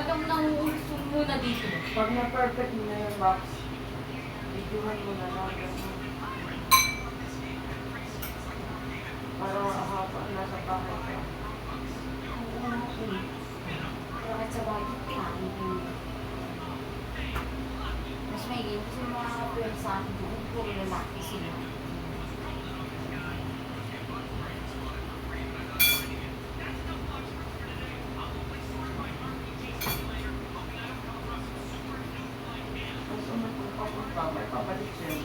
Anong nanguusog muna dito? Pag na-perfect mo na yung box, videohan mo na lang. Para hapa nasa bahay ka. Oo nga eh. Bakit sa bakit kain ko? Mas may game kasi yung mga kapwersahan doon, puro lalaki sila. Kasi magpapunta, may pabalik siya.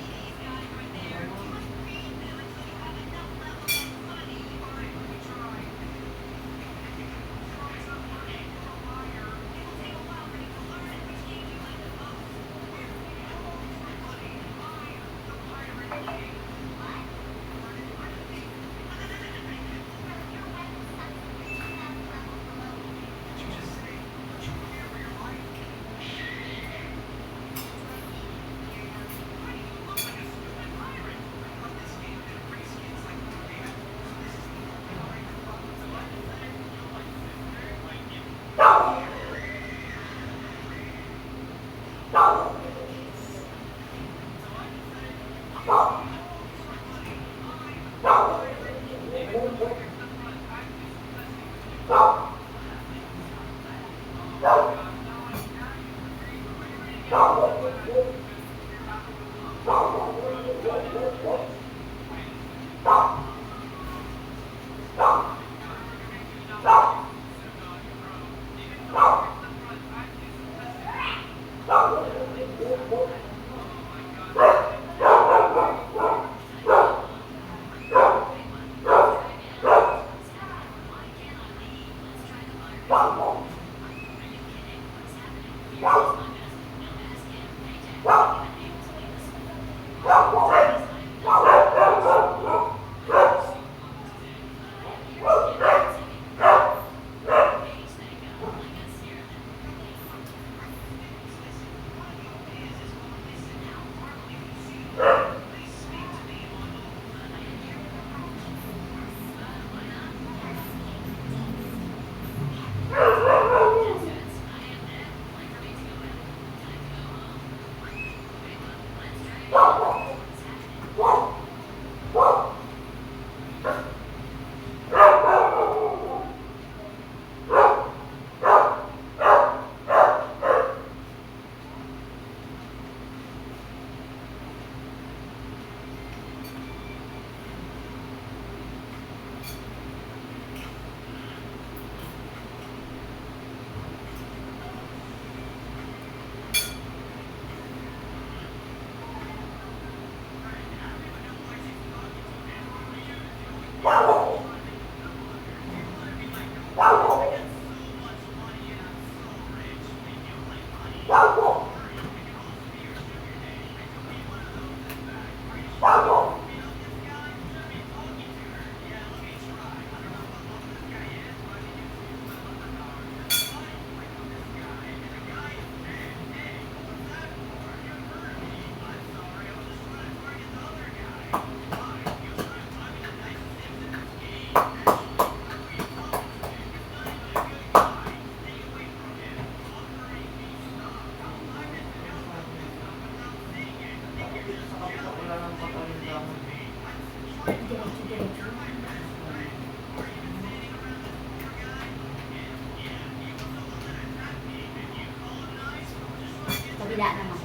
Kabila naman.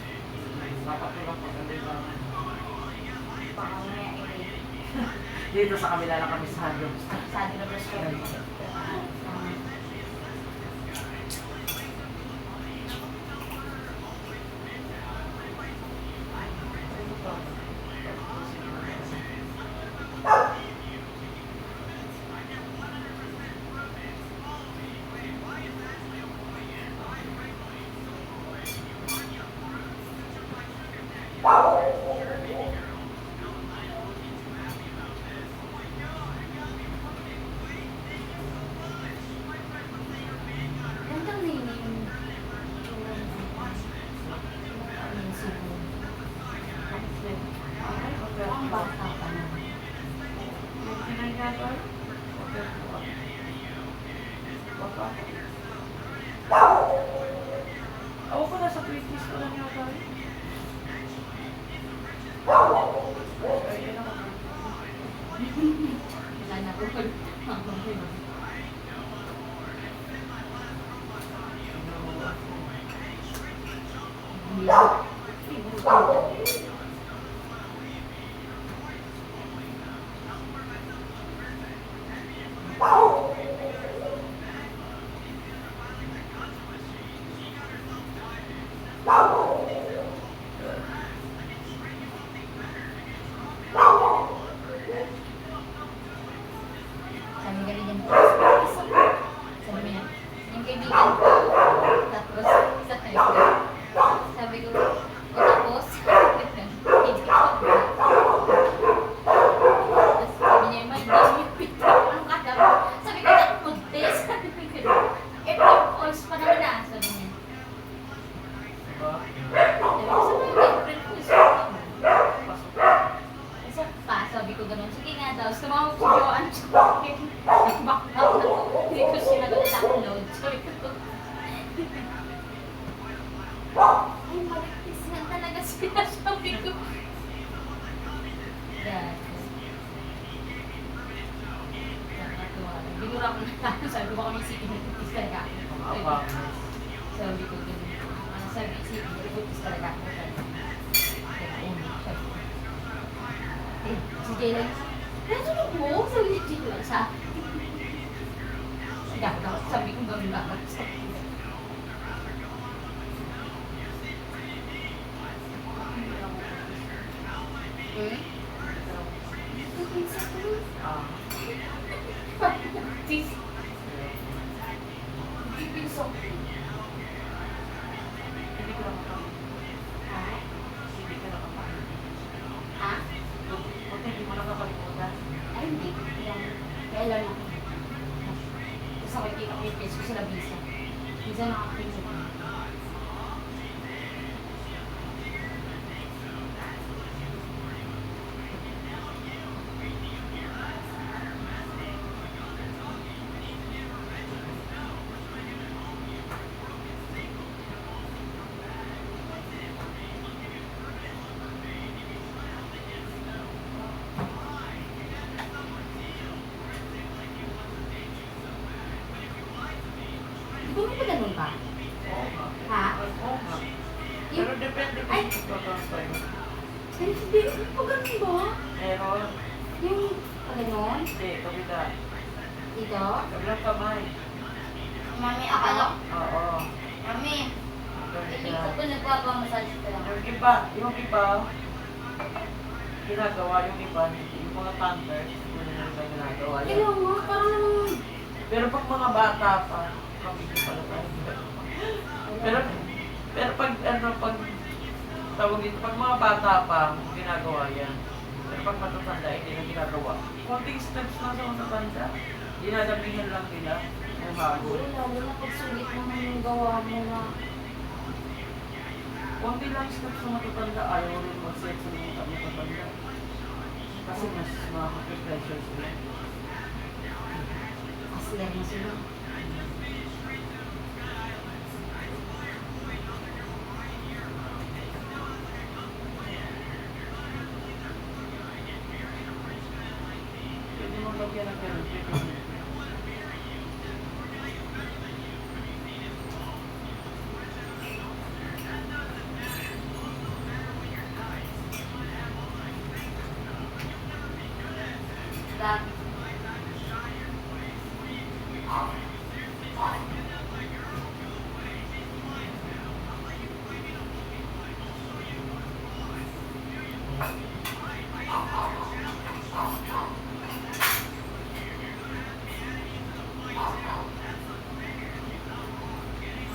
Dapat ko lang pagkalita. Baka mamaya eh. Dito sa kabila lang kami sa handle. Sa atin na presyo. Gandang nini yung ang bata pa na. Baka. Ako pa nasa 20s ko lang yata eh. Ay, yun ako. Wala na po. Sabi ka rin yan. Sabi mo yan. Yung kaibigan ko. Tapos, sabi ko, o tapos, hindi ko. Tapos sabi niya, may game picture. Anong kata? Sabi ko, nag-test. Sabi ko, April Fools pa naman na. Sabi niya. Diba? Sabi ko, sabi ko, April Fools pa naman. Isa pa, sabi ko gano'n, sige nga daw, sumawag si Joanne Chokin. Nag-back out na ko. Hindi ko sinagot sa upload. Sabi ko, ay, maritis nga talaga sila. Sabi ko. Dad. Binura ko na. Sabi ko, baka may sige maritis talaga ako. Sabi ko, gano'n. Sabi, sige maritis talaga ako. Sabi ko. Si Jaylan, natulog mo? Sabi ni Jaylan sa akin. Sabi ko gawin bakit sa akin. Please. Piso. Hindi ko nakapagod. Ha? Hindi ka nakapagod. Ha? Buti hindi mo nakapagod. Ay, hindi. Kailan ako? Tapos ako ikita ko yung face ko sila visa. Visa nakapinsa ko. Di ba may ganun ba? Oo nga. Ha? Oo nga. Pero depende kung Ay! ito. Ay, hindi. Pa ganun ba? Meron. Yung paganon? Hindi, kabila. Dito? Kabilang kamay. Mami, ako? Oo. Mami, hindi ko po nagpapamassage ko lang. Yung iba, ginagawa yung iba, yung mga thunders, hindi nila ginagawa yan. Kaya nga, parang naman. Pero pag mga bata pa, kami di pala tayo. Pero pag tawag dito, pag mga bata pa, ginagawa yan. Pero pag matatanda, hindi na ginagawa. Konting steps na sa matatanda, dinadamihan lang nila. Ay bago. Lalo na pag sulit naman yung gawa mo na. Konti lang steps sa matatanda, ayaw rin mag-sex sa mga matatanda. Kasi mas makaka-pressure sila. Asler na sila. Pwede mo lagyan ng ganun. That.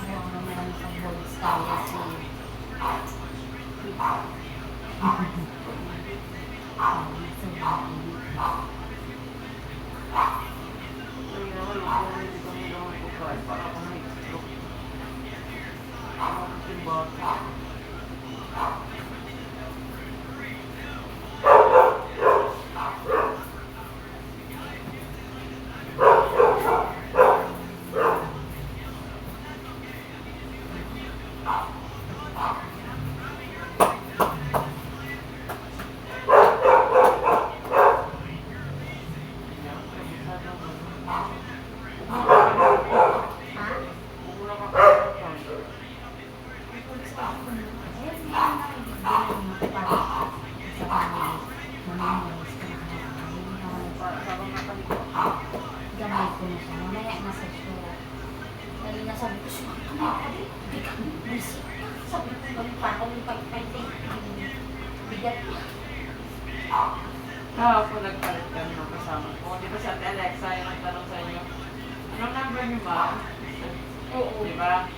Ano naman sa voice kaya si Ay, naman, hindi ko nila magpukain para ako may stroke. Ako yung bata. Gusto mo kumakali? Hindi ka busy. Sabi ko kami pa ako ng pagpaitin. Bigat niya. Kahapon nagpalit kami ng kasama ko. Di ba si Ate Alexa yung nagtanong sa inyo? Anong number niyo ba? Oo. Di ba?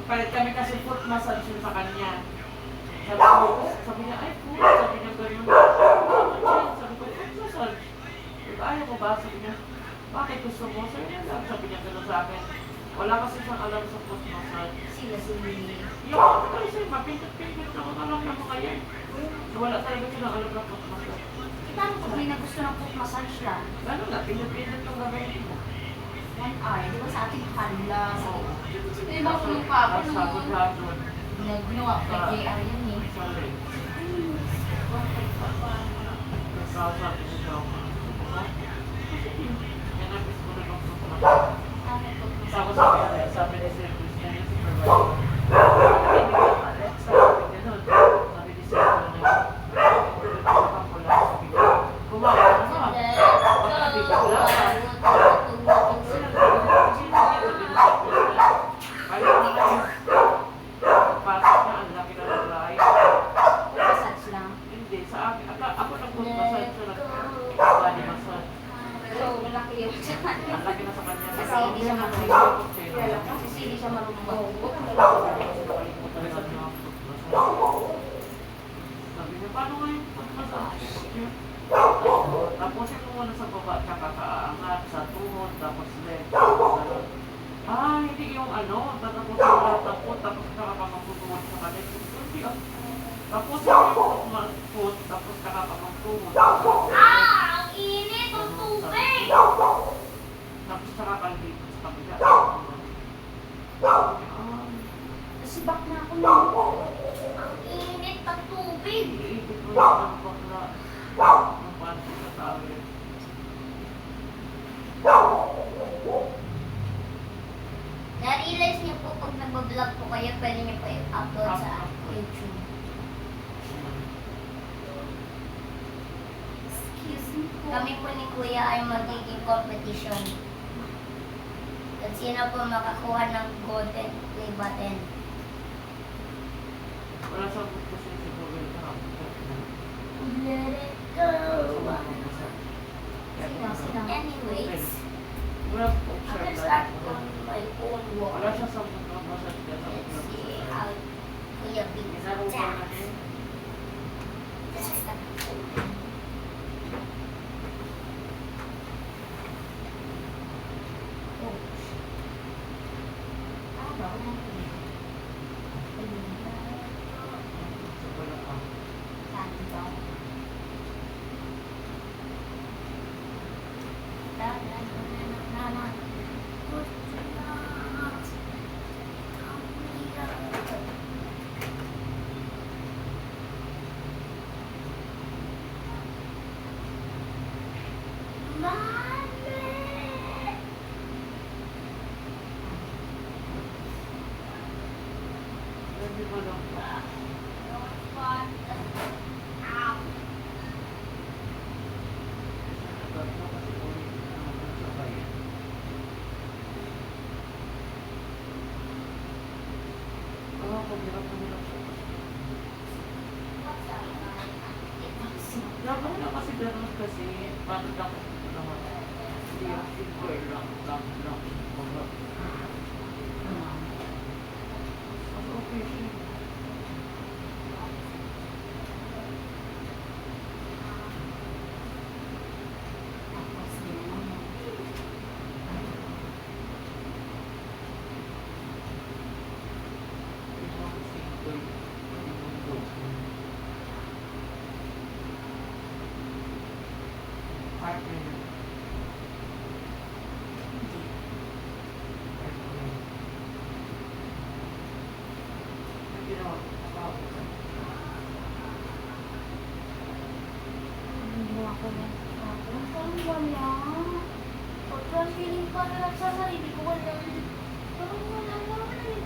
Palit kami kasi foot massage yun sa kanya. Sabi niya, ay foot. Sabi niya gano'n. Sabi ko, foot massage. Diba, ayaw ko ba? Sabi niya, bakit gusto mo? Sabi niya, sabi niya gano'n sa akin. Wala kasi siyang alam sa foot massage. Sila si Lily. Yung ako kasi, mapintot-pintot na kung alam na mga yan. Wala talaga silang alam na foot massage. Paano pag may nagusto ng foot massage lang? Gano'n na, pintot-pintot yung gagawin mo. 1 hour. Di ba sa ating hala? Hindi ba kumukha ako nung Sabod-sabod. Nagnawa kay JR yan eh. Sorry. Nagsasabi siya ako. Yan ang gusto ko na bang foot massage. Tapos sabi ni Sir Christian, yung supervisor. Sabi ni Alexa, sabi ganun. Sabi ni Sir Christian, kumawa ka na. Baka nabigla ka. Ayaw na kayo. Pasok na, ang laki na ng light. Massage lang. Hindi, sa akin. Ako nag-foot massage siya. Body massage. So, malaki yung Ang laki na sa kanya. Kasi hindi siya marunong. Kasi Kasi hindi siya marunong mag-ugot. sabi niya, paano nga yung foot massage? Tapos yung muna sa baba, tsaka kaangat, sa tuhod, tapos leg. Hindi yung tatapos yung lahat ng foot, tapos tsaka pa magtutuhod sa kalit. Hindi tapos yung foot, tapos tsaka pa magtuhod. Ang init! Ang tubig! Tapos tsaka kalbit sa kabila. Kasi back na ako na. Ang init ng tubig! Iipit mo yung bakla. Ang panty sa tawid. Na-realize niyo po pag nag-vlog po kayo, pwede niyo po i-upload sa YouTube. Excuse me po. Kami po ni Kuya ay magiging competition. At sino po makakuha ng golden play button? Wala sa foot kasi si Google na Let it go! Anyways, wala po I'm siya gonna start on my own walk. wala siya sa foot massage kaya sa Let's foot see massage. how Kuya Big Inaro pa na din. So, wala pa. Hindi mo lang pa. Tatlo kasi ulit sa bayan. Kung hirap siya. Dapat na kasi gano'n kasi, paano lang ito naman. Hindi yung finger lang. Mga. Mas okay siya. Wala. Pagka feeling pa na sa sarili ko, wala. Parang wala naman eh.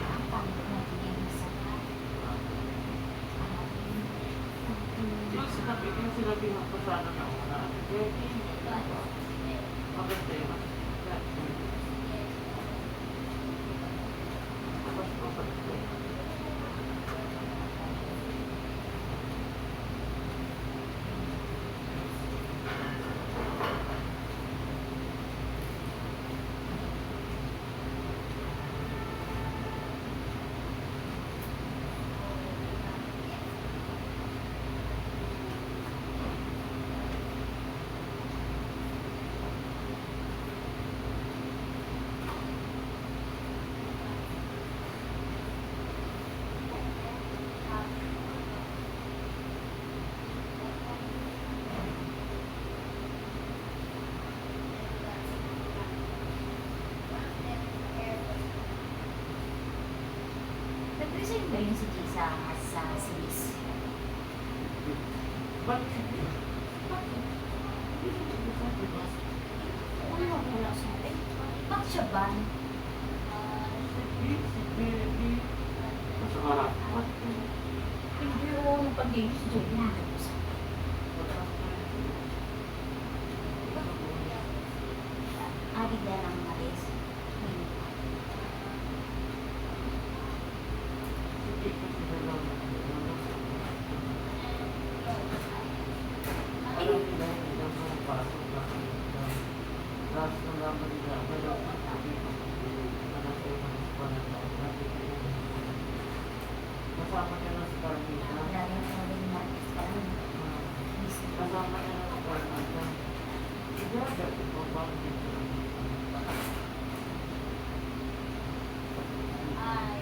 Ang pangit na tingin sa Yung sinabi ko sana na una. Maganda yun. Ayun si Gisa sa series. Bakit hindi? Ano wala siya? Eh, bakit siya ban? Hindi ko nung pag-game si Joey na tapos. Bigla lang umalis. Kasama niya ng star niya. Lagi na rin Marcos pa rin. Kasama niya ng star niya. Sigurado ito ba? Ay,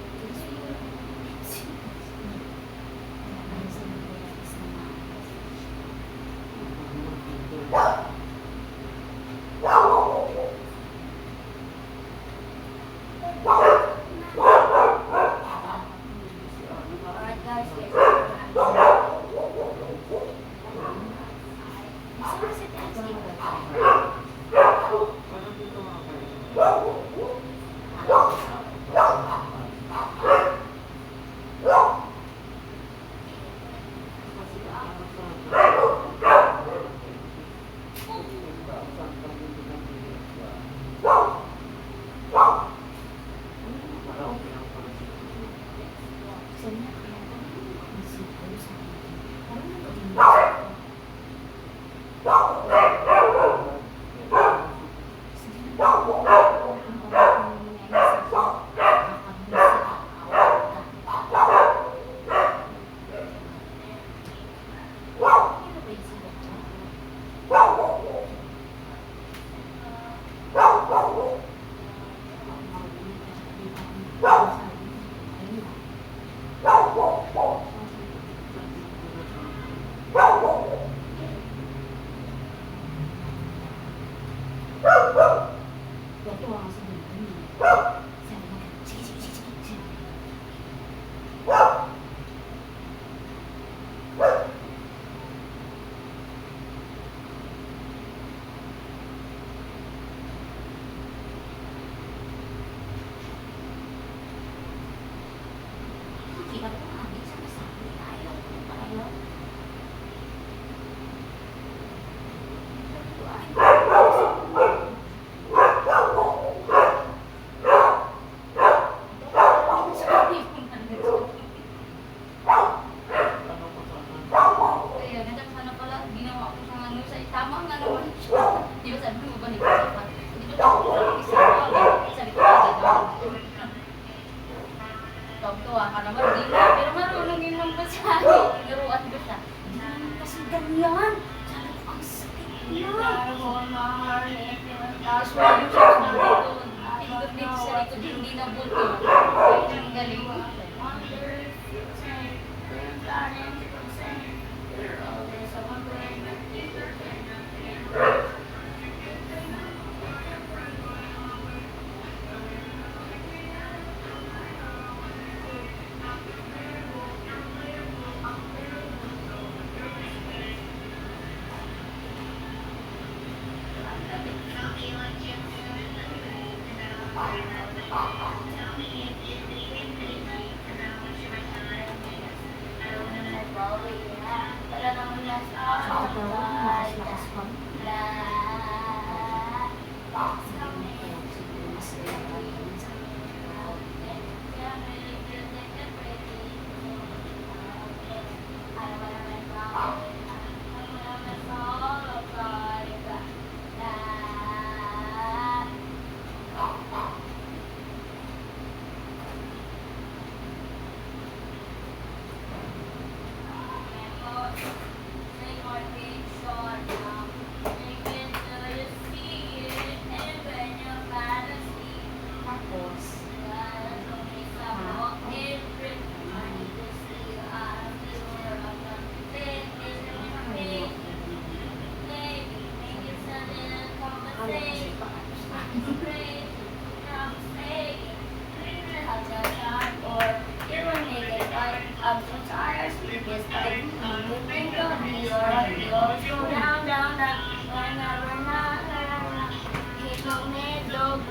alright guys, guys. Gusto mo sa taas Kaya ganda sana pala, ginawa ko siyang ano, tama nga naman siya. Di ba sabi mo ba ni Kusipan? Hindi ba ako sa isa sabi ko agad. Tuwa ka naman, di na. Pero marunong yun lang ba siya? Naruan ko siya. Hindi naman kasi ganyan. Sabi ko, ang sakit na. Tapos marunong siya sa likod. Pindot dito sa likod, hindi na buto. Ay, ang galing. Or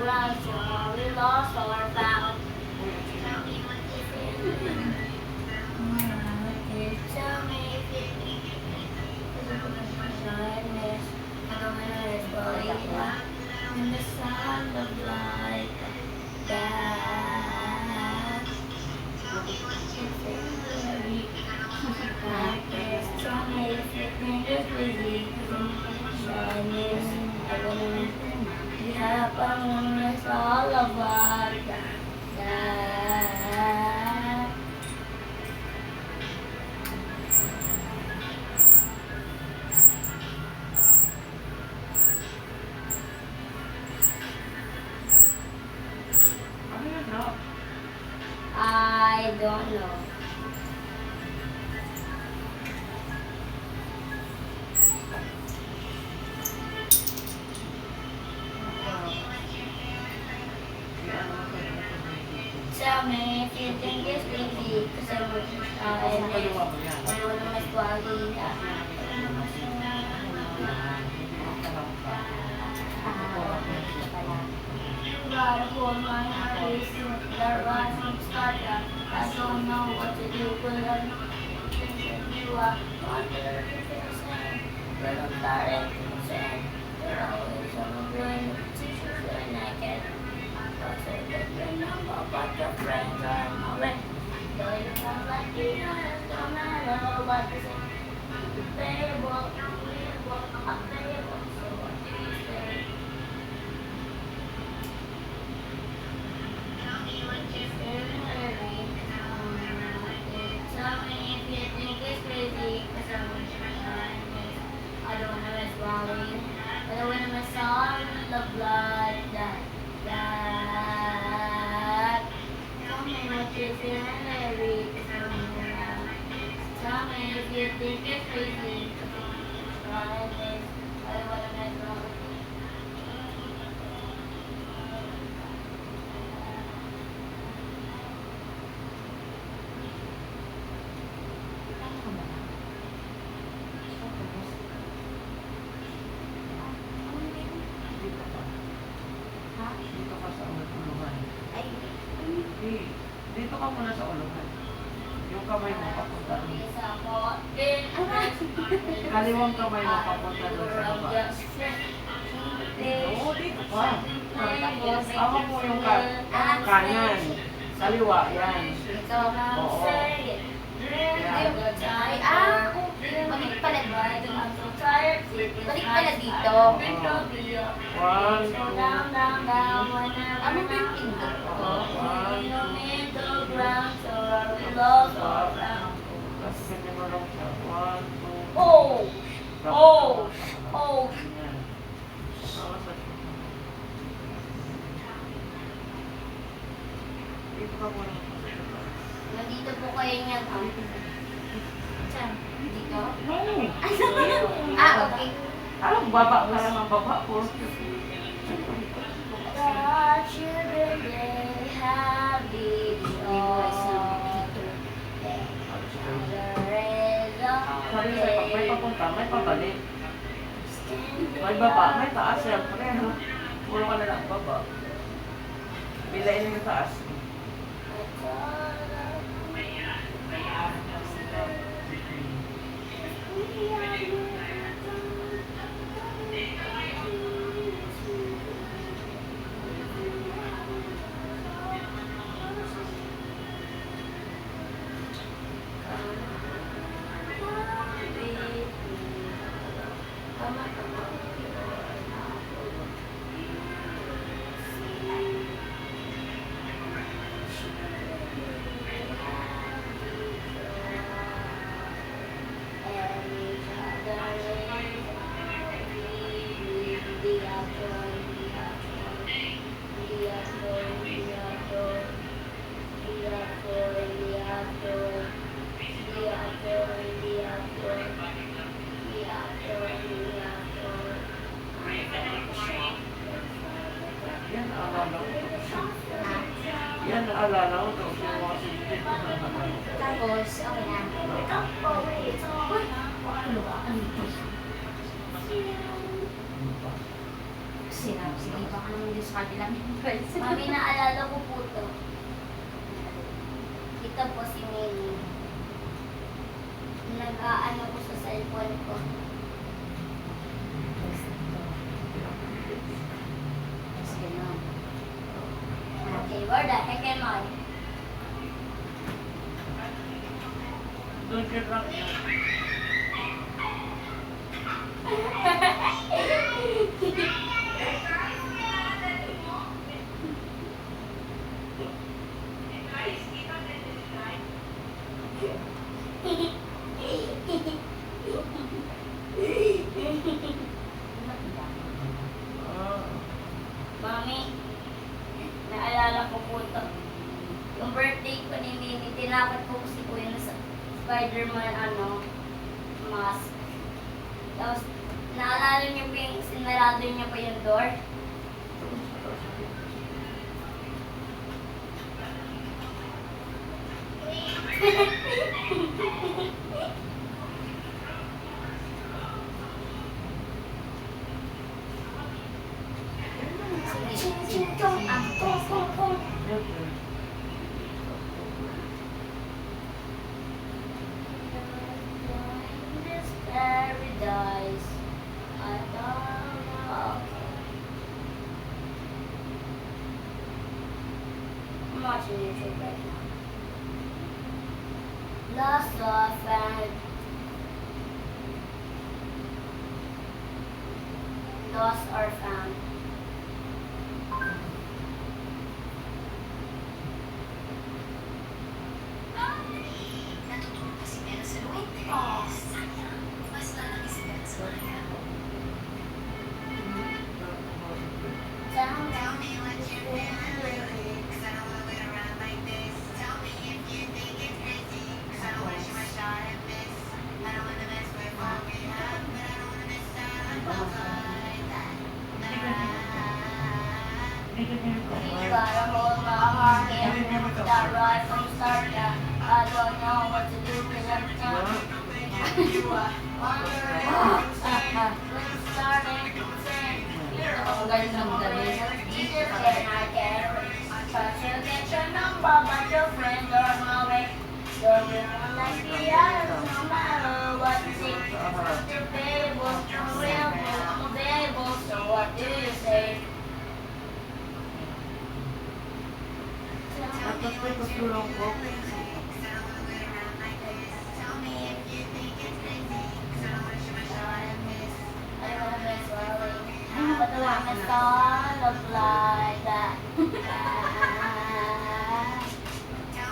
ground, so we lost our bound. Tell me if it shyness, I don't know it's believe in the sound of light that tell me if you think it's busy, shyness, I don't know. We have a it's all about that. Ano yun, no? I don't know. Tell me if you think it's easy, cause I was Ang kaliwa mo yan. I wanna miss Wally. You gotta hold my eyes, that right from start. I don't know what to do, but I'm thinking you are wonder if you're saying, but I'm starting to say, you're always on the way, teachers and I can. I said that your number, but your friends are in my way. So you sound like you don't matter what you say. Playable, unplayable, unplayable, so what do you say? Tell me if you think it's crazy, cause I'm I don't wanna miss Wally. I don't wanna miss all the blood that. Tell me what you feel and every tell me if you think it's crazy. I don't wanna miss Wally. Dito ka. Ha? Dito ka sa uluhan. Ay, Dito ka muna sa uluhan. Yung kamay mo papunta doon. Kaliwang kamay mo papunta doon sa baba. Oo, dito ka. Hawak mo yung kanan. Kaliwa, yan. Oo. Balik pala dito. Balik pala dito. One, So two, down, down, down, whenever Ano ba yung pindot? middle ground, so we lost our ground. tapos ganyan mo lang siya. One, two, Oh! Oh! Oh! yan. Dito ka muna. Nandito po kayo niya. Saan? Dito? No! Ah, okay. Alam, baba ka naman, baba po. The children, they have it all. Sabi sa'yo, pag may papunta, may pabalik. May baba, may taas, siyempre. Puro ka na lang baba. Bilain mo yung taas. Yan ang alala ko. Yan ang alala ko. Tapos yung mga sigit. Tapos, okay na. Ano ba? Ano ba? Sinabi, sige baka naman din sa kabilang price. Mami, naalala ko po to. Ito po si Mimi. Nag-aano ko sa cellphone ko. Sige na. Okay, where the heck am I? Doon ka lang yan. Ah, Mami, naalala ko po to. Yung birthday ko ni Mimi, tinakot ko si Kuya na sa Spider-Man, mask. Tapos, naalala niyo po yung sinarado niya pa yung door? Sing-sing-sing-song, ang-kong-kong-kong. siyempre. This paradise. I don't know. I'm watching YouTube right now. Lost or found. Lost or found. Tell me what you feel. Hindi ka niya You yung gotta hold my heart, can't stop right from the start. Now I don't know what to do 'cause I'm done. Wondering when it's starting to sing. Ang galing ng galing. You just get my care. Try to get your number, but your friends are on my way. Don't you want like the others, no matter what you say. I'm available, I'm available, I'm available. So what do you say? Tapos may pagtulong ko. But the one that's all look like that.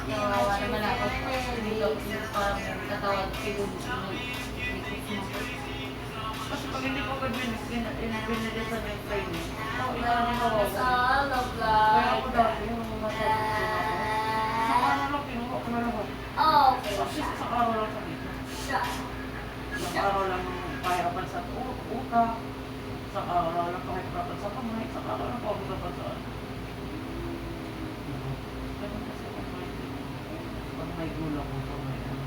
Nawawa naman ako. Hindi ko parang katawag siguro. Kasi pag hindi ko agad binilisan yung training, ako ikaw The na one that's nawawa. all look Kaya like ako dati that. yung mga sa araw lang, kinuha ko na lahat. Oh, okay. Kasi sa araw lang sa dito. Shut. Sa araw lang kahirapan sa utak. Sa araw lang kahirapan sa kamay. Sa araw lang kahirapan sa ano. Ganun kasi pag may gulang ko sa may ano.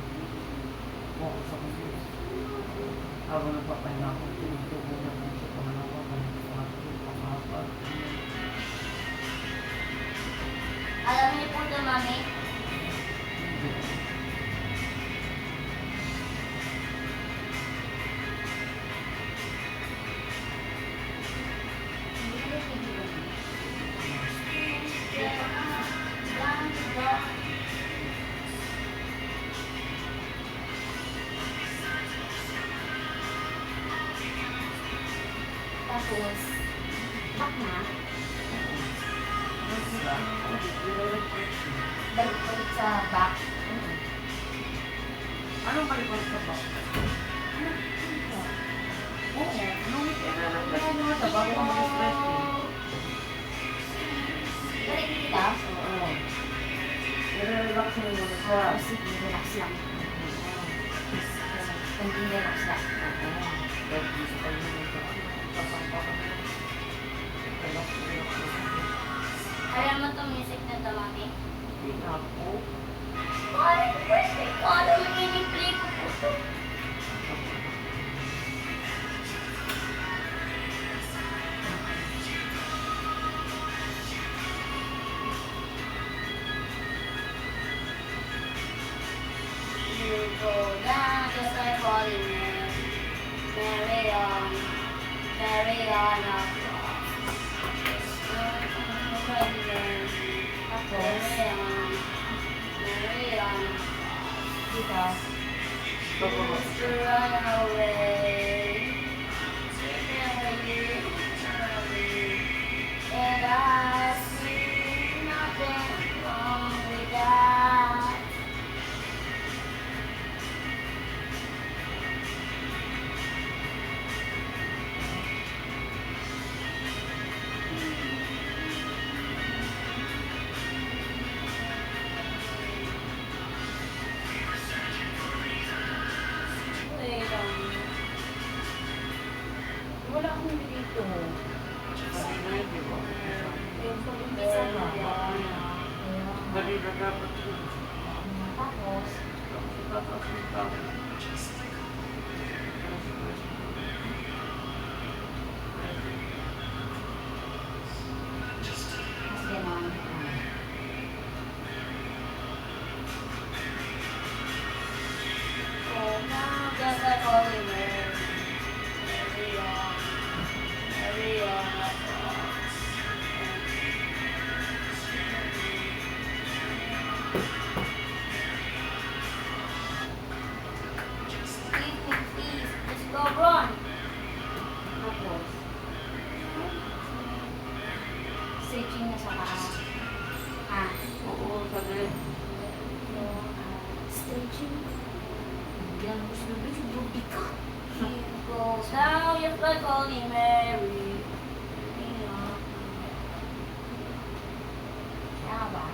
Ako sa kundi. Habang nagpapahinga ako, tinutubo na kung sa pangalawa, pang-apat. Alam niyo po ito, Mami? Tapos, back na. Ano sila? Balik sa back. Anong balik-balik sa ba? Oo. Nung weekend na lang kasi naman sa bago ko mag-stress eh. Balik kita. Oo. I-relax mo muna siya. Oo, sige, relax lang. Hindi relax lang. Oo. Dahil gusto kayo naman sa kasampakan na. Relax mo. Alam mo itong music na ito, Mami? Hindi na ako. Parang birthday ko. Alam mo, ini-play ko po ito. Polymer. Carry on. Carry on. Polymer. Carry on. Carry on. Dito. To run away. And I see nothing wrong with that. Wait a minute. Wala akong dito. Sabi na yun, di ba? Yung pag-umpisa na. Dali na dapat yun. Tapos, Tapos yung tao. mas ganon. Oh, now get that polymer. Carry on. Carry on. Give me peace. Let's go run. Tapos, stretching na sa paa. Ah, Oo, sabi. stretching. Yan, gusto na rin yung bigat. You go down just like Holy Mary. Kaya ba?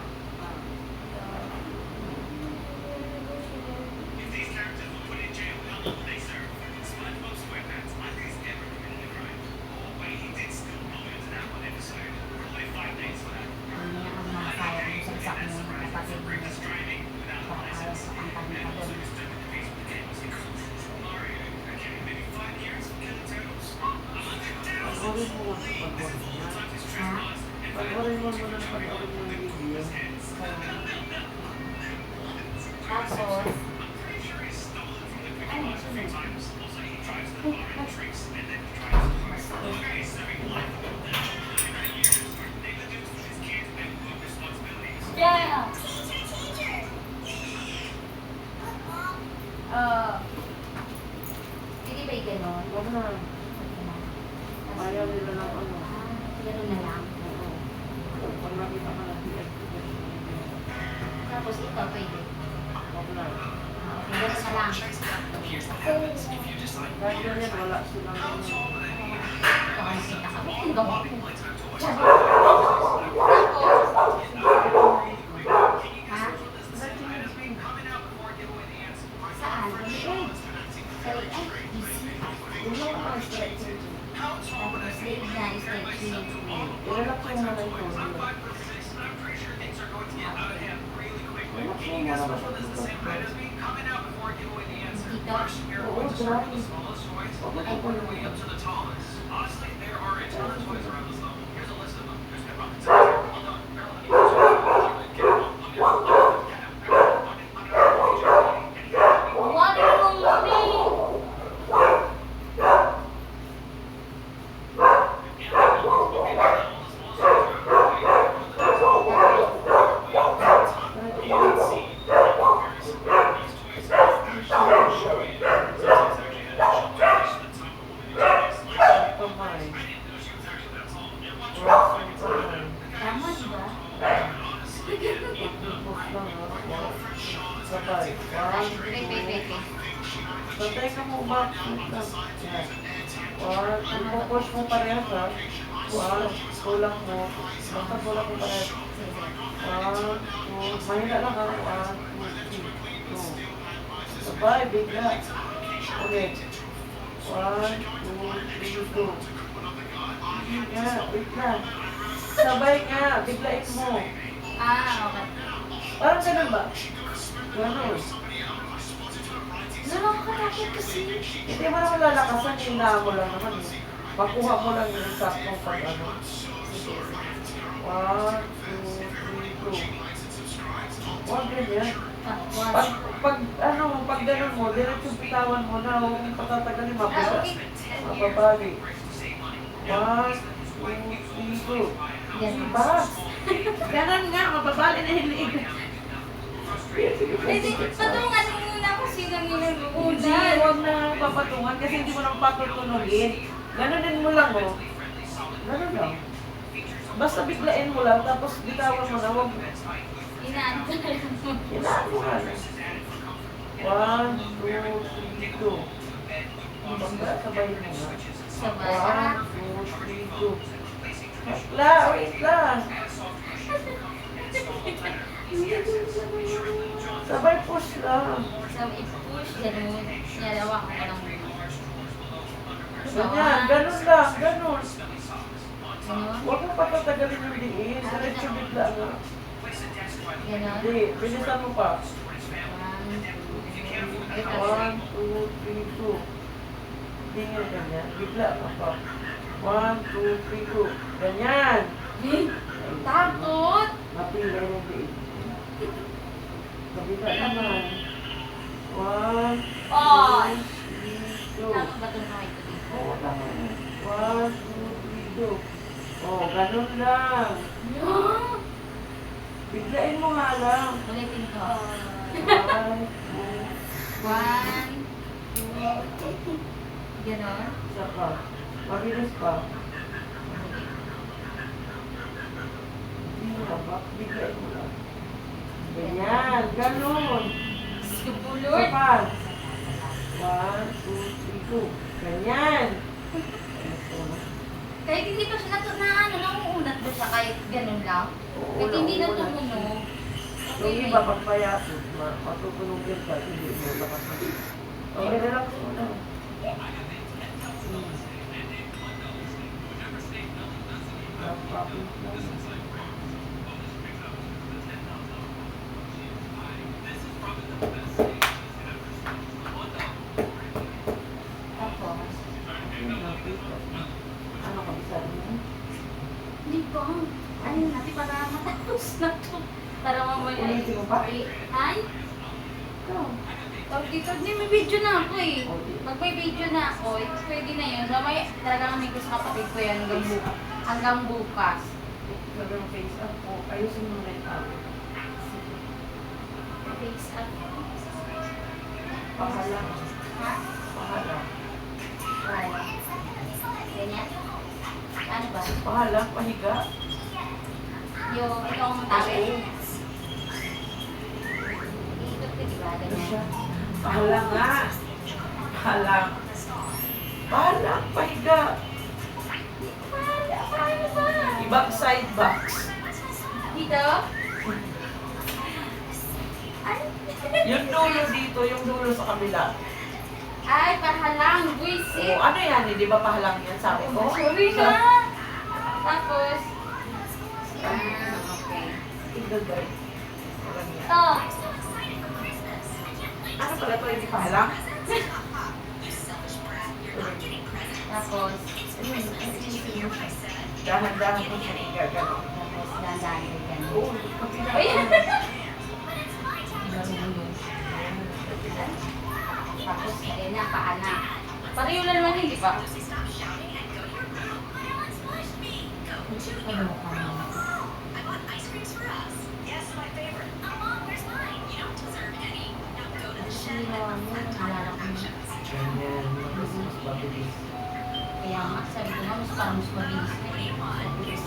If these characters were put in jail, how long would they serve? SpongeBob SquarePants, my least ever committed a crime. Oh, wait, he did steal millions in that one episode. Probably 5 days for that. Ano yan ang mga kaya kong sagsak mo yung kapatid mo. Reckless driving without a Para license. sa pangkami And pa also doon. disturbing the peace with games. Mario, okay, maybe 5 years for killing turtles. 100,000! Pag-orin mo lang sa pag-orin niya. Ha? Pag-orin mo muna sa pag-orin mo ng video. Tapos, I'm pretty sure he stole it from the Quick ano, Mart a few sunod? times. Also, he drives the bar in tricks and then drives the car. Okay, serving life. 99 years. Negligence with his kids and good responsibilities. Yeah. Hindi ba yung ganon? Wag na. Okay na. Ayaw nila ng ano. Ganon na lang. Oo. Pag nakita ka ng DS. Tapos ito, pwede. Wag na. Okay, ganon na lang. Here's what happens if you decide Dahil ganyan, wala silang how ano. tall would I be? Ito kasi kita kami. Ang gawa ko. Like time to watch Tapos, ha? coming out before I give away the answer. Saan? Maliit. Sorry, ay, easy. Gulo ko ang stretching. How tall would I Tapos, be? leg na stretching. Ilalak ko muna ito. I'm 5'6", and I'm pretty sure things are going to get out of hand really quickly. Ilalak Can mo you guess muna which one is the same height as me? Coming out before I give away the answer. Dito? First, we are Oo, going to start with grabe. the smallest toys, Wag and na then work our way up to the tallest. Honestly, there are a ton of toys around this level. Here's a list of them. There's Pep Rockets. Hold on. What are you moving? Kamay. Cross ang kamay. Tama, di ba? Pagpupos lang ha. Sabay. Wait, wait, wait, wait. Patay ka mo ba? Wait lang. Yan. One. Ipupush mo parehas ha. One. Kulang mo. Basta kulang mo parehas. Sige. One, two. Mahina lang ha. One, two, three, two. Sabay, bigla. Ulit. One, two, three, two. Nga, bigla. Sabay nga, biglain mo. Ah, okay. Parang ganun ba? Ganun. Nakakatakot kasi. Hindi mo naman lalakasan, hina mo lang naman. Makuha mo lang yung saktong pag ano. One, two, three, two. Huwag ganyan. Ah, Pag, one. pag, ano, pag ganun mo, Diretso bitawan mo na. Huwag mong patatagalin. Ah, okay. Mapabali. 1, 2, 3, go. Ganun. Ba? Ganon nga, mababali na yung liig. Pwede, patungan mo muna kasi kanina Hindi, una. huwag na papatungan kasi hindi mo nang patutunogin. Ganonin mo lang, oh. Ganon lang. Basta biglain mo lang, tapos bitawan mo na, huwag. Inaan ko na lang. Kailangan mo nga na. 1, 2, 3, go. Bangga, sabayin mo nga. Sabay. 1, 2, 3, go. La, wait lang. Sabay push lang. So, i-push, ganun. Nalawa ko lang. Ganyan, ganun lang, ganun. Ganun. Huwag mo patatagalin yung diin. Diretso bigla nga. Ganun. Hindi, bilisan mo pa. 1, 2, 3, Ay, tapos. 2. Hindi nga ganyan. Bigla ka pa. 1, 2, 3, 2. Ganyan. Takot! Napila yung diin. Kabila naman. 1, 2, Oy! 3, 2. Takot ba itong kamay ko dito? Oo, tama na. 1, 2, 3, 2. Oh, ganun lang. Biglain mo nga lang. Ulitin ko. 1, 1, 2, ganon. isa pa. Mabilis pa. Hindi mo lang ba? Biglain mo lang. Ganyan, ganun. Isa Supulot. pa. 1, 2, 3, 2. Ganyan. Kahit hindi pa siya nauunat ba siya kahit ganun lang? Kahit hindi na tumunog. Yung iba, pagpayasot, matutunogin ka, hindi mo lakas na. Okay, relax mo lang. Napapit lang. Tapos, Ano ka bisa mo? hindi pa. Ano natin para matapos na to. Para mamaya. Ulitin mo pa? Ay? Ito. Tawag dito, hindi may video na ako eh. Pag may video na ako, pwede na yun. Mamaya talaga kami ko sa kapatid ko yan hanggang bukas. Hanggang bukas. Gagawin face up ko. Ayusin mo na yung tao. Face up. Pahala. Ha? Pahala. Wala. Ganyan? Ano ba? Pahala, pahiga. Yung itong tawid. Ikot ko diba? Ano Ganyan. siya? Pahala nga. Pahala. Pahala, pahiga. Paano ba? Ibang side box. Dito? Ay, Yung dulo dito, yung dulo sa kabila. ay pahalang, buisit. O, ano yan? Hindi ba pahalang yan? Sabi ko. Sorry na. Tapos, okay. Tignan ba? Walang yan. Ito. Ano pala ito? Hindi pahalang? Tapos, Dahan-dahan mo siya igagano. tapos dandan ko yan. Oo, kabila. Uy! Kabila. Tapos, ayun na, paa na. Pareho lang naman, hindi ba? Ano ka mo? Actually, nalala ko na. Ganyan. Mas mabilis. Kaya nga, sabi ko nga, mas parang mas mabilis na eh. Mabilis.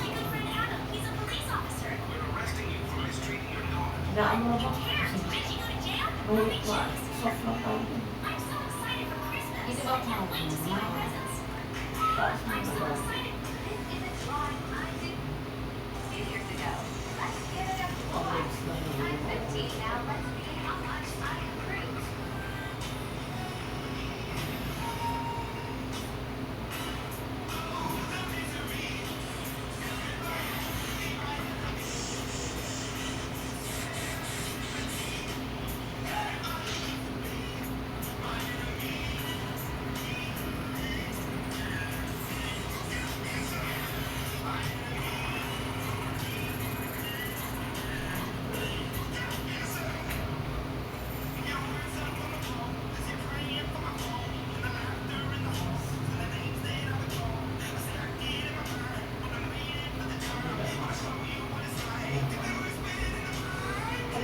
Naano mo ba? Mahilig mo. Soft na tayo. Ito ba ako na? Taas mo na ba? Ang legs lang yun.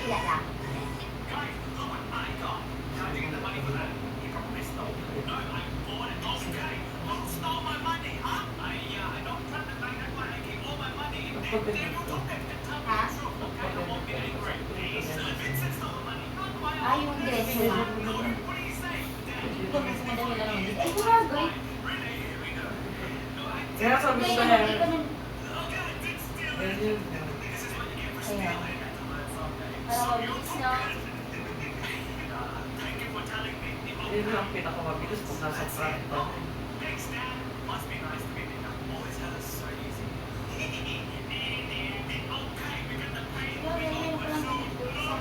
Kabila lang. Guys, look what I got. How'd you get the money for that? You probably stole it. No, I bought it. Okay. Who stole my money, huh? I don't front the bank. That's why I gave all my money. And then you took it. Tell me the truth, okay? I won't be angry. Hey, Vincent stole the money. Not why I Ay, yung dress mo nga. What do you say? Hindi ko mas madali lang ulit. Ay, gumagay. Really? Here we go. No, I Kaya sabi Hindi ko ko sa'yo, hindi ko na... Okay, I did steal it. ganyan yun. This is what you get for Kaya, stealing. parang mabilis na. Thank you for telling me. Yun ang pinakamabilis kung nasa front ka. Thanks, Dad. Must be nice to meet you. Always had it so easy. Okay, we're gonna pay. Pero ganyan ko lang So, dito sa...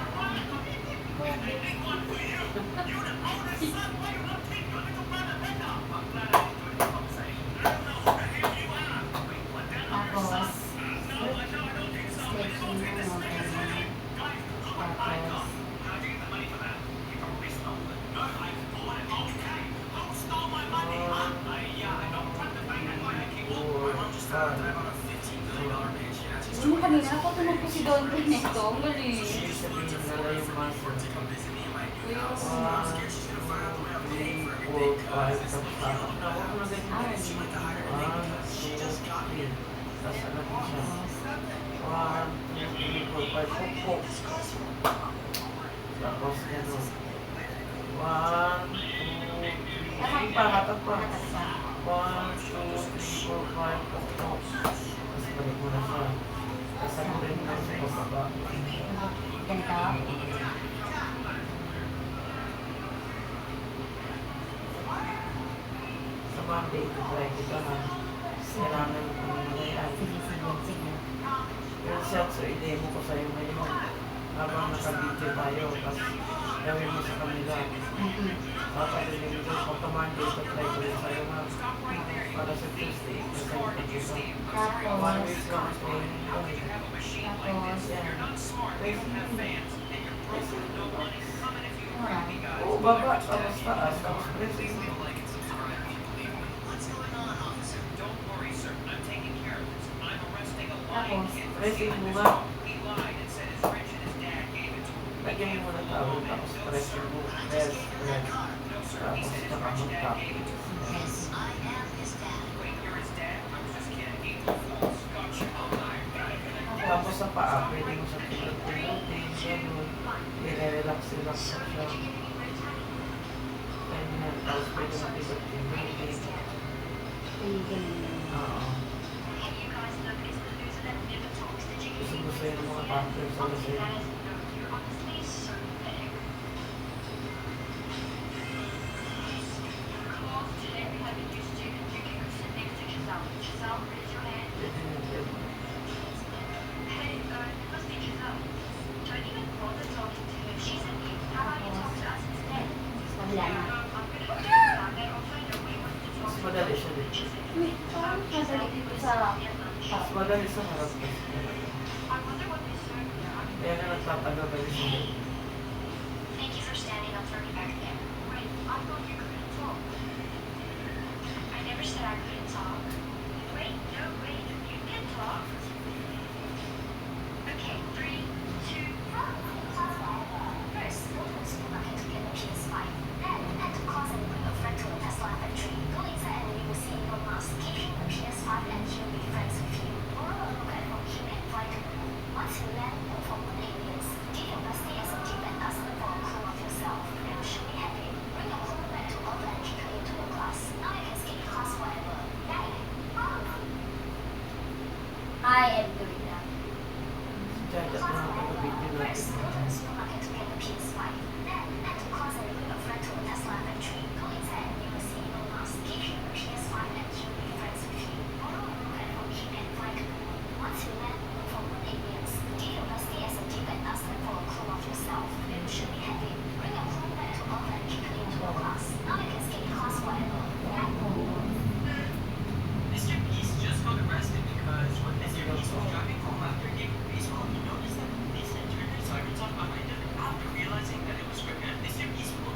big one for you. You're the oldest son. Why you not take your little brother better? I'm glad I enjoyed the conversation. I don't know who the hell you are. Wait, what? Dad, I'm your son. Tapos, No, I don't think so. I don't think this is necessary. Guys, look what I got. How'd you get the money for that? You probably stole it. No, I bought it. Okay. Who stole my money, huh? I don't front the bank. That's why I keep all my mom just found out about a $15 million pitch. Ano kanina ako tunog ko si Don Ernesto. Ang galing. Ibig sabihin nila yung muscle. 1, 2, 3, 4, 5, tapos tatak na. Huwag mo na ganyan. 1, 2, 3. Tapos ano po siya? 1, 2, 3, 4, 5, pukpok. Tapos gano'n. 1, 2, 3. Sige pa, hatak pa. 1, 2, 3, 4, 5, pukpok. Tapos balik mo na siya. Tapos ano rin na sa pababa. Ganito. Sa Monday, try ko ka ha. Kailangan ko na yan. Sige, sige, sige. Yung shot, so i-demo ko sa'yo ngayon. Habang naka-video tayo, tapos gawin mo sa kanila. Papalinig ko, pagka Monday, try ko rin sa'yo ha. Para sa Tuesday, present ko dito. Tapos, 1 week lang ang training ko. tapos, Oo, baba, tapos taas, tapos pressing. What's going on, officer? Don't worry, sir. I'm taking care of this. I'm arresting a lying Tapos, kid. pressing mo nga. He lied and said his rich and his dad gave it to him. Lagyan mo muna tawag, tapos pressing mo. Press, press. No, sir. He Tapos said his saka rich dad mag-tap. gave it to him. yes. Wait, you're his dad? I was just kidding. April Fools. Gotcha. Tapos sa paa, pwede mo siya pinag-piloting, gano'n. I-relax-relax mo siya. Ganyan. Tapos pwede mo pinag-piloting. Ay, galing. Oo. Gusto yung mga factors sa sa'yo. Pwede mo yun. Kabila na. Mas madali siya dito. Uy, parang madali dito sa... Mas madali sa harap kasi. Kaya nga nagtatagal kayo siya dito. Thank you for standing up for me back there. Wait, I thought you couldn't talk. I never said I couldn't talk. Wait, no, wait, you can talk. Okay, 3, 2, First, go to the supermarket to get the PS5. Then, head to closet and bring a friend to a Tesla factory. Go inside and you will see Elon Musk keeping the PS5 and he'll be friends with you. Or look at from him and find him. Once you land, look for good aliens. Give your bestie as a tip and ask them for a clue of yourself. You should be happy. Bring your clue back to Alta and kick her into your class. Now you can skip class forever. Yay! I am doing that. Jagat na ako sa video First, natin. go to the supermarket to get the PS5. Then, head to closet and bring a friend to a Tesla factory. Go inside and you will see Elon Musk keeping the PS5 and he'll be friends with you. Or look at from him and find him. Once you land, look for good aliens. Give your bestie as a tip and ask them for a clue of yourself. You should be happy. Bring your clue back to Alta and kick her into your class. Now you can skip class forever. Mr. Beast just got arrested because when Mr. Beast was driving home after a game of baseball, he noticed that the police had turned their sirens on behind him. After realizing that it was scripted, Mr. Beast pulled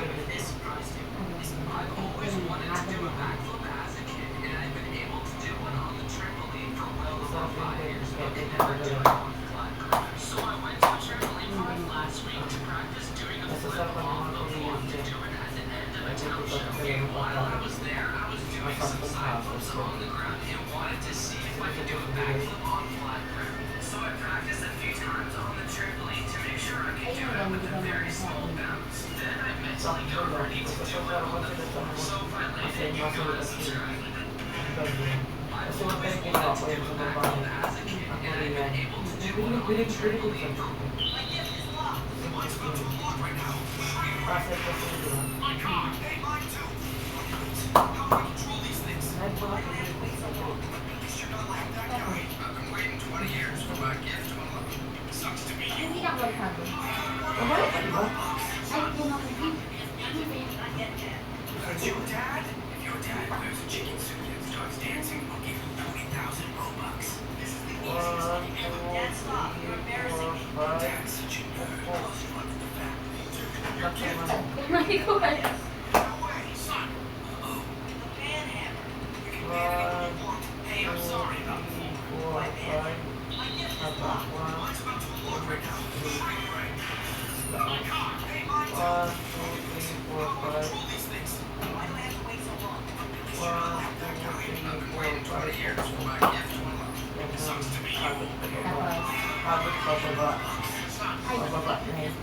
this surprised you. I've always wanted to do a backflip as a kid, and I've been able to do one on the trampoline for well over 5 years, but never do it on flat ground. So I went to a trampoline park last week to practice doing a flip off the floor to do it at the end of a township. And while I was there, I was doing some side flips on the ground and wanted to see if I could do a backflip on flat ground. So I practiced a few times on the trampoline to make sure I could do it with a very small bounce. Then I mentally got ready to do it on the floor. So if I landed, you gotta subtract. I've always wanted to do a backflip as a kid, and I've been able to do one on the trampoline. My gift is locked. Mine's about to unlock right now. My car. Hey, mine too. How do I control these things? Why do I have to wait so long? At least you're not like that guy. I've been waiting 20 years for my gift to unlock. Sucks to be you. Hindi na ako sabi. Ay, yun ako. That's your dad? If your dad wears a chicken suit and starts dancing, I'll give you 20,000 Robux. This is the easiest money ever. Dad, stop. You're embarrassing me. Dad's such a nerd. Most fun in the family. Your gift. Hindi ko kaya. No way, son. Uh-oh. The panhammer. You can pay anyone you want. Hey, I'm sorry about before. My gift is locked. Mine's about to unlock right now. Right. My car. Hey, mine too. How do I control these things? Why do I have to wait so long? At least you're not like that guy. I've been waiting 20 years for my gift to unlock. Sucks to be you. Habit pababa. Pababa na yun.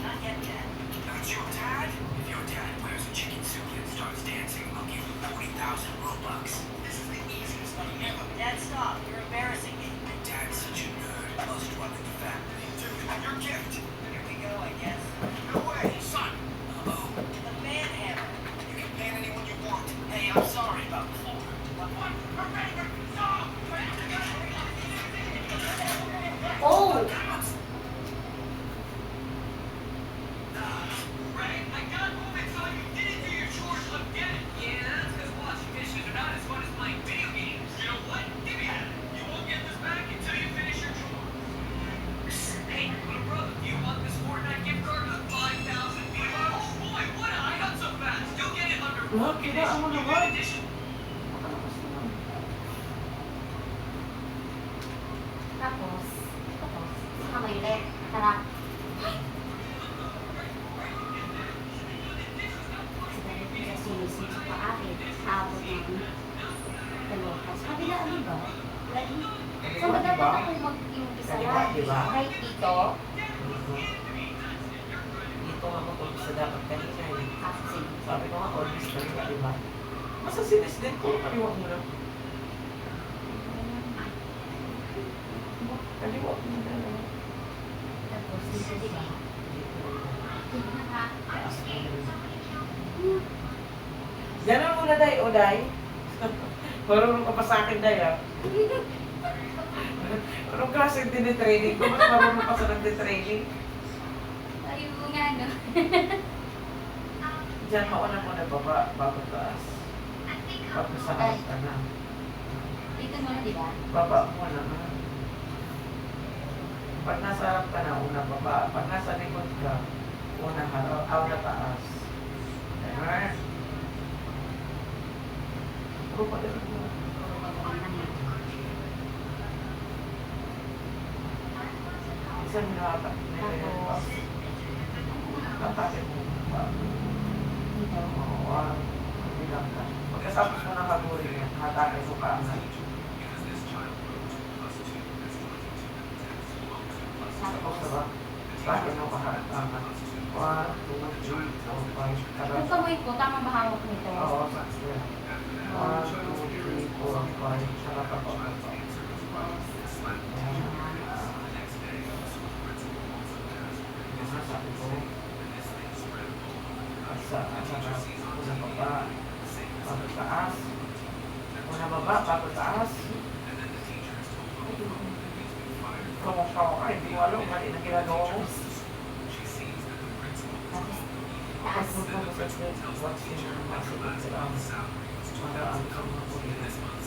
Not yet, Dad. That's your dad? If your dad wears a chicken suit and starts dancing, I'll give you 40,000 Robux. This is the easiest money ever. Dad, stop. You're embarrassing me. Dad's such a nerd. Must run in the family. Dude, your gift. Here we go, I guess. No way, son. Uh-oh. The man hammer. You can ban anyone you want. Hey, I'm sorry about before. What? Stop! Oh! Right? I got home and saw you didn't do your chores again. Yeah, that's because washing dishes are not as fun as playing video games. You know what? Give me that. You won't get this back until you finish your chores. Hey, little brother, do you want this Fortnite gift card with 5,000 V-Bucks? Oh boy, what I got so fast. You'll get it under one condition. You get addition. Tapos, saka may red. Tara. Sinusin sa paakin. Habot namin. Dalawa. Tapos kabilaan, di ba? Ready? Saan ba dapat ako mag-iumpisa lang? Right dito? Dito nga matulog sa dapat kanina eh. Sige. Sabi ko nga, always kanina, di ba? Masa sinis din ko, kaliwa mo lang. Kaliwa mo na lang. Tapos dito, di ba? Taas mo na rin. Ganun muna, Day, o Day. Marunong ka pa sa akin, Day, ah. Anong klaseng tinitraining ko? Mas marunong pa sa nagtitraining. Ayun mo nga, no? Diyan, mauna mo na baba, baba taas. Pag nasa harap ka na. Dito muna, di ba? Baba mo na. Pag nasa harap ka na, una baba. Pag nasa likod ka, una harap, na taas. Ayan. Puro pa din mo. Isang hinahatak. Tapos, Tatakit mo. dito. Oo, bilang ka. Pagkatapos mo ng habulin yan, hatakin mo ka agad. Tapos na ba? Bakit mo kahatakan? 1, 2, 3, 4, 5, Kung kamoy ko, tama ba hawak nito? Oo, sakto yan. 1, 2, 3, 4, 5, saka pa pa pa. Mga sabi ko, sa unang baba, bago taas. Unang baba, bago taas. Kamukaw ka, hindi mo alam, mali na ginagawa mo. Taas. Pag mo sa slate, what's in your muscle at the arms? Mga ano sa mga kulihan. Mga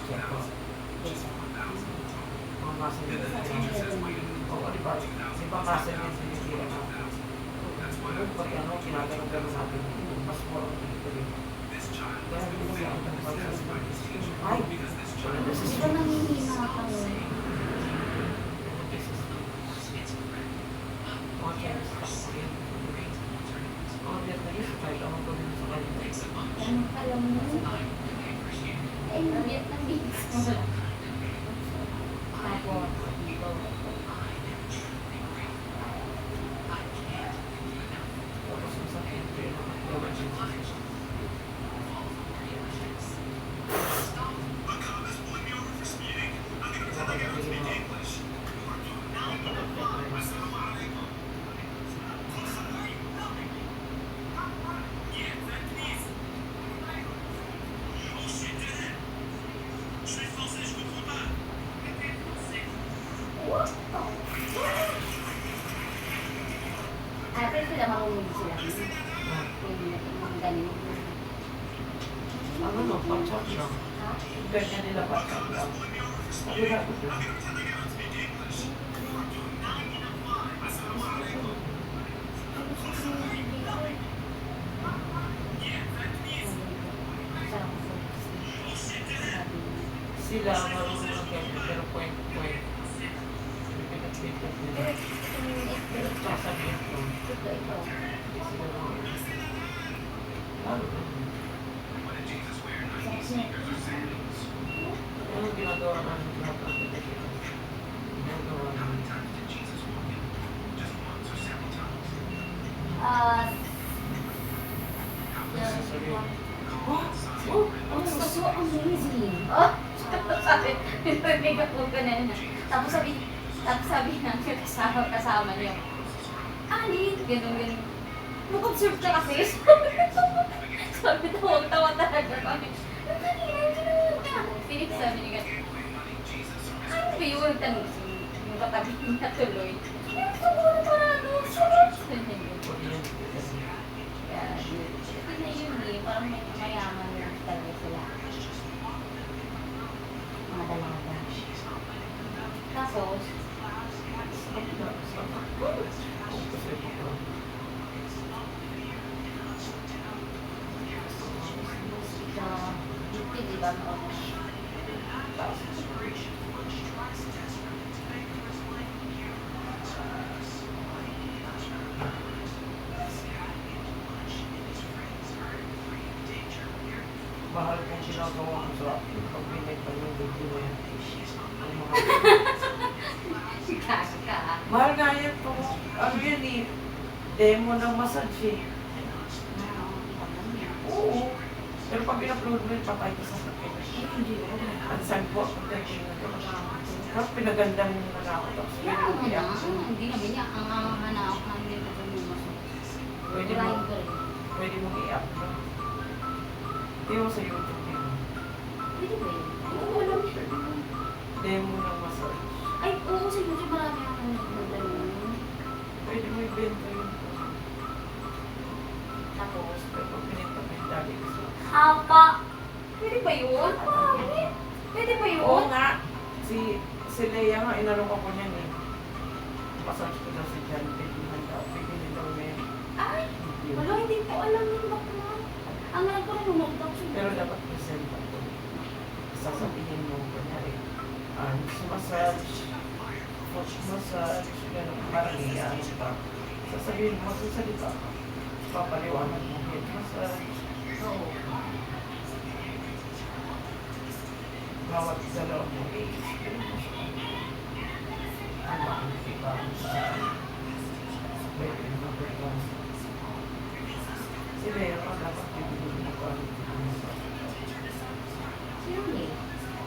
check ko. Mga muscle din. Oo, di ba? Di ba muscle din sinitira mo? Pag ano, sakit. Mga Vietnamese, kahit ako gawin sa kanila. Anong alam mo? Ay, Vietnamese. Tapos, dito. Tapos yung sakit, pero gawin siya. Pero sila marunong sila. Yung ganun. Ano no, pag-chat lang. Ha? Ganyan nila pag-chat lang. Sabi na ko lang. Sila marunong ng ganyan, pero point-point. Pinag-pinag nila. Sasabihin ko. Ito. Sila marunong. Lalo na. Ano ginagawa namin lahat ng pagkakas? Ginagawa namin. Sasabihin. Oh, so amazing. Oh, sabi, narinig ako ganun na. Tapos sabi ng kasama niya, Ali, ganun. Mag-observe ka kasi. Sabi, tawa talaga kami. Ang kanina, ginawa ka. Philip sabi niya, ano ba yun? Tanong yung katabi niya tuloy. Ano siguro parang kaya, ito na yun eh, parang may mayaman lang talaga sila. Mga dalaga. Tapos, hindi ba ako? Mahal kong ginagawa ko sa pag pinagpan yung video na yan. Ang mga... Kaka. Mahal nga yan to. Ano yan eh? Demo ng massage eh. Oo. Pero pag in-upload mo yun, patay ka sa sakit. Hindi ko. Ang saan po, ang thinking na ito. Tapos pinaganda mo na ako. Tapos pwede mo i-up. Hindi naman niya. Ang hanap namin ito yung masok. Pwede mo, pwede mo i-up. Hindi mo sa YouTube yun. Pwede ba yun? Demo ng massage. Ay, oo, sa YouTube marami akong nagdadalo. Pwede mo i-bento yun. Tapos, Pero pag pinita mo yung dali kasi. apa. Pwede ba yun? Pwede ba yun? Oo nga. Si Leia nga, inalok ako niyan eh. Massage ko na si John. Pwede daw. Pwede daw na yun. Ay, wala, hindi ko alam yun bakla. Ang alam ko rin nung Pero dapat present ako. Sasabihin mo, kunyari, arms massage, foot massage, gano'n, parang iyaan pa. Sasabihin mo, sasalita ka. Papaliwanag mo, head massage. Oo. Bawat dalawa mo, i-explain mo siya. Ang makikita mo sa pwede mo ba. Si Leo, dapat bibigyan mo ko ano Sino eh?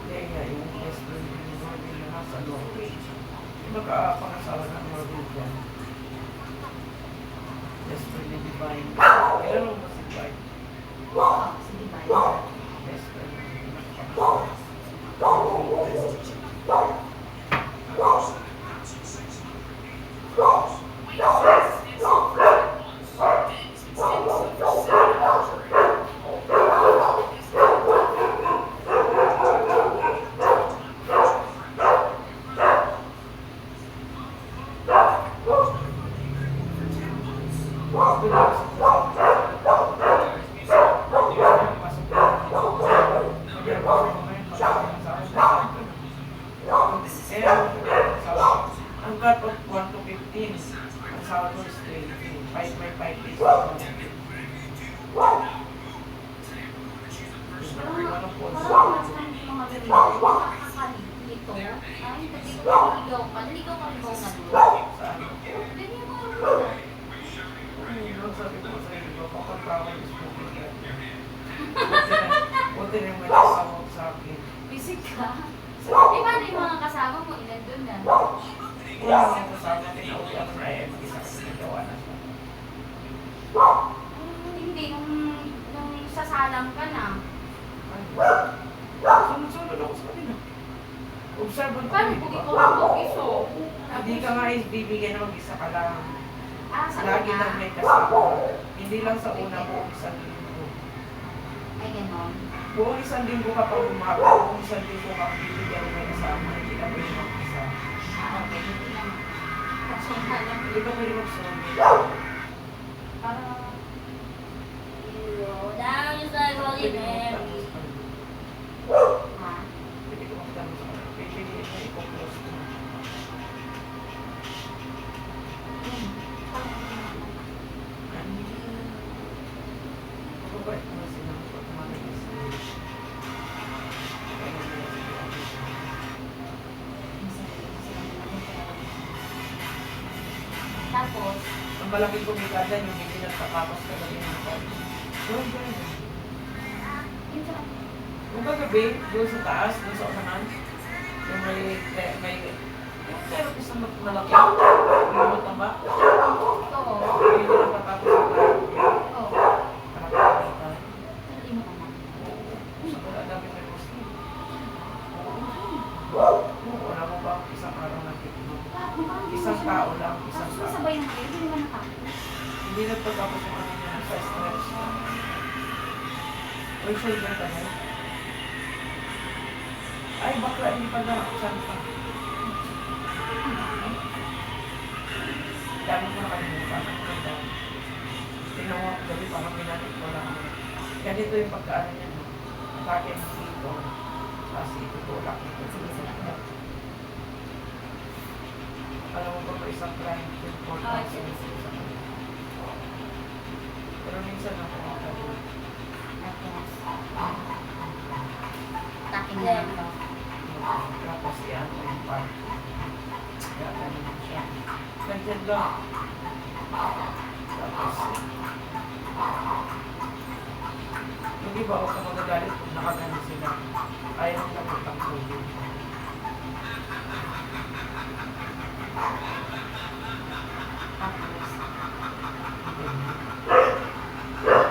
Leia, yung best friend ni Norway na nasa Norway. Yung magkapangasawa ng Norwegian. Best friend ni Divine. Kailan mo ba si Divine? Sige ba? Best friend ni Divine. Ang cut of 1 to 15, ang sahod mo is 20. may 5 days ako. Ano po? Mga ganito, nakakalito. Ay, pati ko naligaw ka. Naligaw ka rin ba na doon? Saan? Ganyan mo rin ba? Ano sabi ko sa iyo, kapag-travel is moving ka. Buti rin may kasama sa akin. Busy ka? Eh, paano yung mga kasama mo? Ilan doon na? Wala akong kasama, tinauwi ako na eh, mag-isa kasi nagawa na siya. Hindi, nung sasalang ka na. Sunod-sunod ako sa kanila. Observant Paano ko, kung di ba? ikaw ang mag-iso? Hindi ka nga bibigyan na mag-isa ka lang. Ah, sa Lagi una? lang may kasama. Hindi lang sa una buong isang linggo. Ay, ganon. Buong isang linggo ka pa umaga, buong isang linggo ka bibigyan na may kasama. Hindi ka pwede mag-isa. Ah, okay. Hindi naman. Personal lang. Hindi ka pwede mag-sunod. Para... Down is like holy Pwede man. mag-tanong sa kanila. Ha? Pwede ka mag-tanong sa kanila. Pwede na i-close mo. Mababait naman sila kapag tumaligis. Tapos, Ang malaking kumita dyan, yung hindi nagtatapos kagabi ng college. Yung ganyan. yun sa... Yung kagabi, doon sa taas, doon sa unahan, yung yung therapist na malaki, yung mataba, Ito, yung hindi nagtatapos sa klaro. ito. Nakakita tayo. Hindi mo naman. Sa wala dami may gusto. Wala mo ba ang isang araw na tikno? Isang tao lang, isang Tapos tao. masabay na kayo, hindi naman natapos. Hindi nagpagkapos yung ano niya sa stress. Or shoulder ka na. Ay, bakla, hindi pa na. Saan pa? Dami ko nakalimutan. Tingnan mo, gabi parang minanit ko lang. Ganito yung pagkaano niya. Atake ng dito. Tapos itutulak ito. Sige, sige. Alam mo ba ba isang client yung Oh, important sige, sige. pero minsan ako makakalimutan. Tapos, taking na lang to. Tapos yan, yung part. Kaya ganun siya. Ganyan lang. Tapos, hindi ba ako ka magagalit kung nakaganon sila? Ayaw lang magtang tubig. Tapos, Ganyan.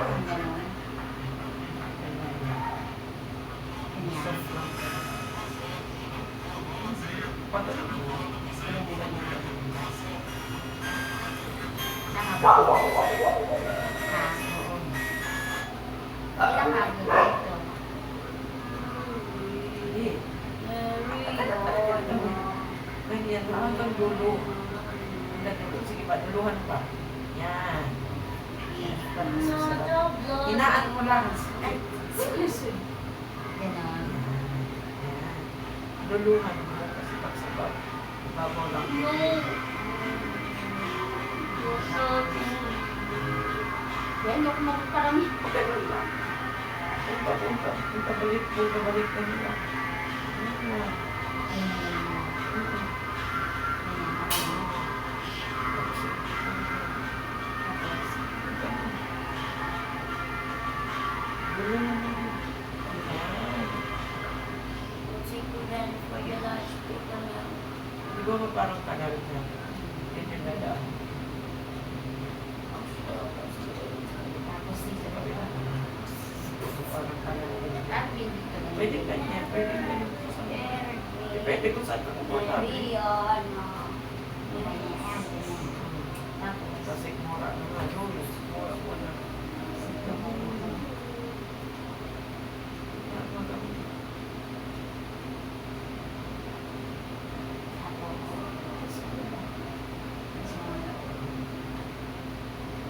ang ganon. Ganyan lang. Ganyan. Soft lang. Padala mo. Ano hindi lang yung ganun. Tama ba? Ha? Oo. Ilang araw dito? Hindi. Ganyan lang hanggang dulo. Hanggang dulo. Sige pa, duluhan pa. Yan. Hinaan mo lang. Ay, Seriously? Ganon. yan. Duluhan mo kasi pagsabag. Babaw lang. Yan, yung parang... Ganun lang. Punta balik ka nila. Yan. Ayun na yun. Duluhan mo. Yan. Di ba ba parang tagal na? Yan yung dadaan. Tapos dito. Parang tagal na. At dito na. Pwede ganyan. Pwede ganyan. Depende kung saan ka komportable. Tapos, Kasi mura na nga. Mura mo na.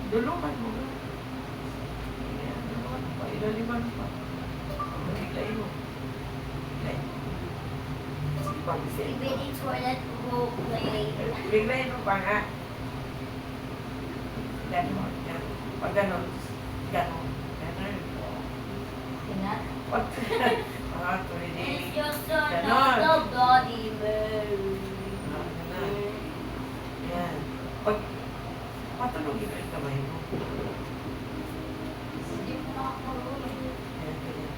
Dulungan mo na. Ayan, dulungan pa. Ilaliman pa. Ilay mo. Ilay. Sige pa, bisay. Biglayin mo pa nga. ganon, ganon. Pag ganon, ganon, ganon. Ingat. Pag, pwede. It's just a Ganon. not a bloody Mary. Ganon. Yan. Pag, patulogin mo yung kamay mo. Hindi mo nakakarulog. Yan, ganyan.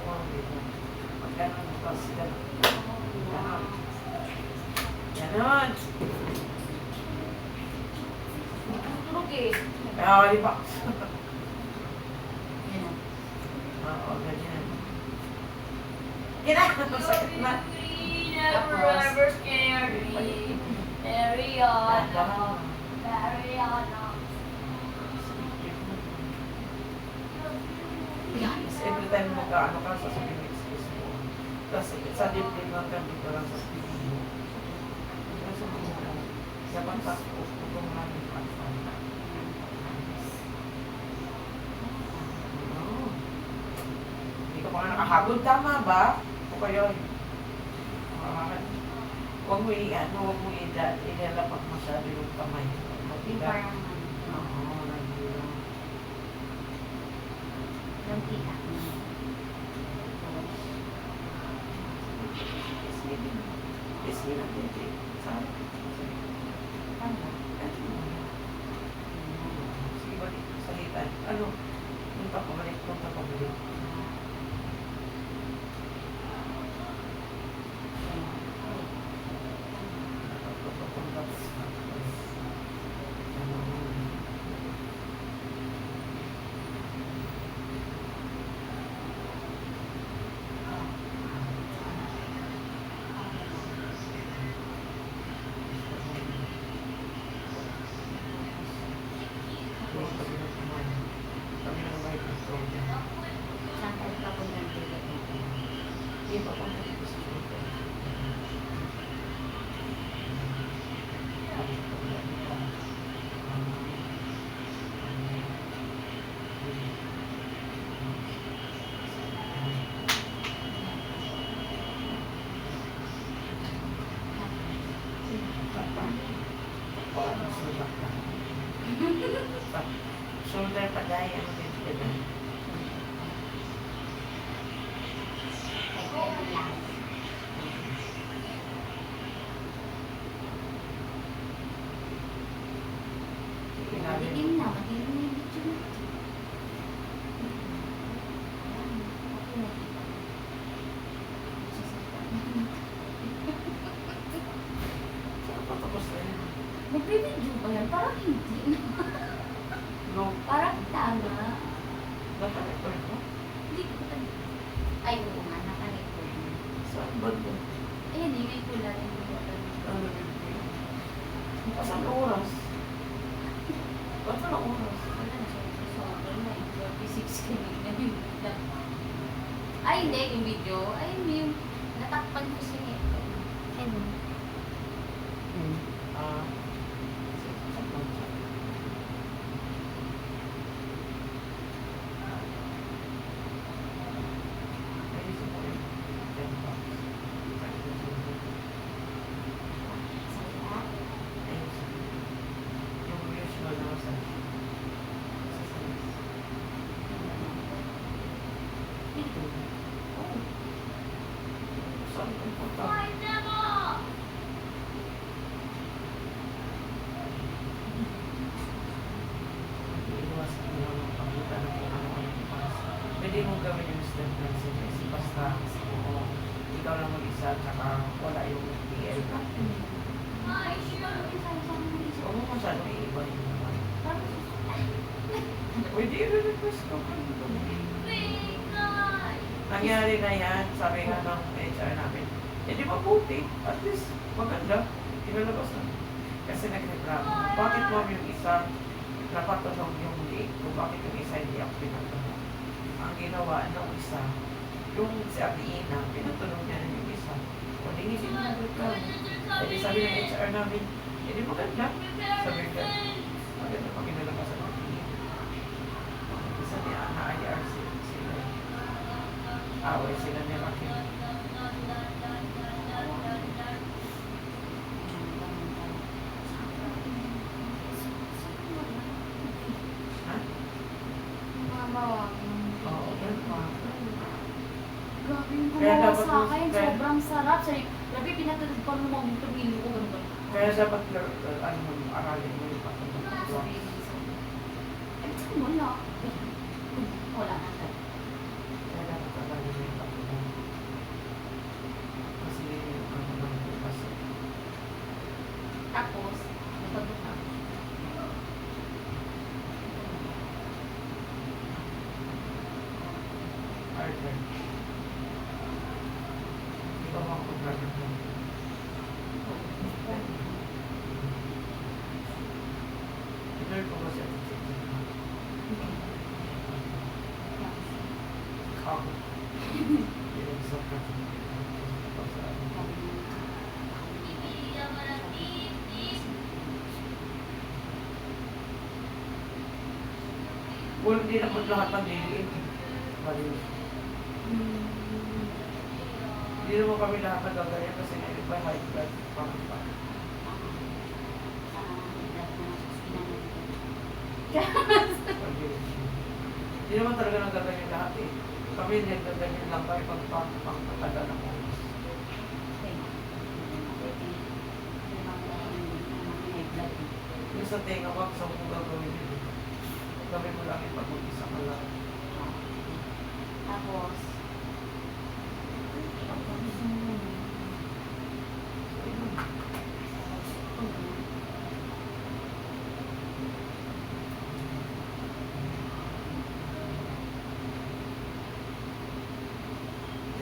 Oh, dito. Pag ganon, tapos ganon. Ganon. Ganon. Tulog eh. Kaya, di ba? Yan. Oo, ganyan. Ginagawa mo sa na. Never ever scared me. Mariana. Mariana. Tapos every time mag-ano ka sa excuse mo. Tapos sa dibdib lang ka dito lang sa speaking mo. Kasi mo sa pantas ko, kung maraming pantas. Hindi ka pa nga nakahagod. Tama ba? O kayo? Huwag mo huwag mo ilalapag masyado yung kamay. Yung Mabigat. parang Oo, nagbilang. yung kita. Sige lang, Tete. Saan? Tama. Sige, balik. Salitan. Ano? Punta pabalik. Punta pabalik. Saan tayo papunta ng ticket natin? Shoulder pa dahil ano din sila. Ay, pwede lang. Madilim na, madilim na yung video natin. Ayan, okay na dito. Saan pa tapos na yun? Nagbe-video ba yan? Parang hindi na. No. Parang tama. Naka-record mo? Hindi ko pa. Ay, oo nga, naka-record na. Saan ba doon? Ayan, yung may pula rin yung Ano yun? Saan oras? Ba't na oras? wala na siya sa sobrang na yung 46 kanina yung video. Ay, hindi, yung video. Ay, yung natakpan ko siya nito. Ano? Ah. Ayusin mo yun. 10 bucks. Saya. Ayusin mo. Yung usual na massage. Ito. Oh. Saan kang punta? Iiwasan mo lang ang pagkita ng kung ano-ano yung pass. Pwede mong gawin yung step dancing kasi basta oo, ikaw lang mag-isa tsaka wala yung TL ka. Huwag mo masyadong iiba yung naman. Pwede i-request ko kung ano. Nangyari na yan, sabi nga ng HR namin. Eh di mabuti, at least maganda. Inalabas na. Kasi nagreklamo. Bakit ma'am yung isa napatunog yung liig kung bakit yung isa hindi ako pinatunog? Ang ginawa ng isa, yung si Ate Ina, pinatunog niya na yung isa. O di hindi mo nagreklamo. Eh di sabi ng HR namin, eh di maganda. Sabi nga, maganda pag inalabasan ng liig. Isa niya, na-IRC sila. Away sila ni Rakim. Kaya gumawa dapat sa akin. kaya- Sobrang sarap. Sabi, grabe, pinatulog pa nung mga tumilo ko. Ganun ba? Kaya dapat, ano mo, aralin mo yung pagkakatawa. Sabi, ay, wala. Wala na. Kaya dapat aralin mo yung pagkakatawa. Kasi, ano lang po kasi. Tapos, napagod na. Arthur. Ikaw ang pag-aralin mo. Tinur ko kasi ang ako. Pinagsak ka. Well, hindi naman lahat ng diliin. Mali. Hindi naman kami lahat nagagaya kasi may iba high blood pa. Hindi naman talaga nagaganyan lahat eh. Kami nagaganyan lang kami pag pagkatagal ng oras. Yung sa tenga ko, sa kung gagawin yun. Kami mo lang yung pag-uisa ka lang. Tapos,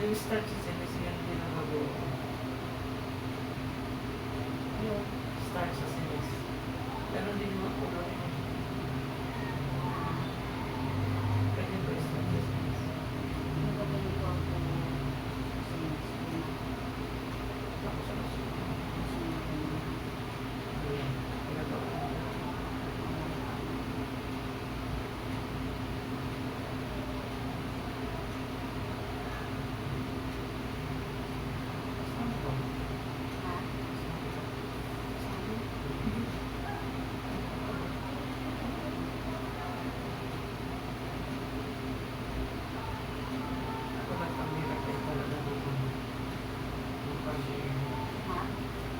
Yung start sa sinis, yan din ang gagawin. Start sa sinis. Ganon din yung ulo niya. Pwede ba yung start sa sinis? Tapos ano siya? Ayan, ginagawa ko. Saan ba? Ako nagkamira kayo talaga nung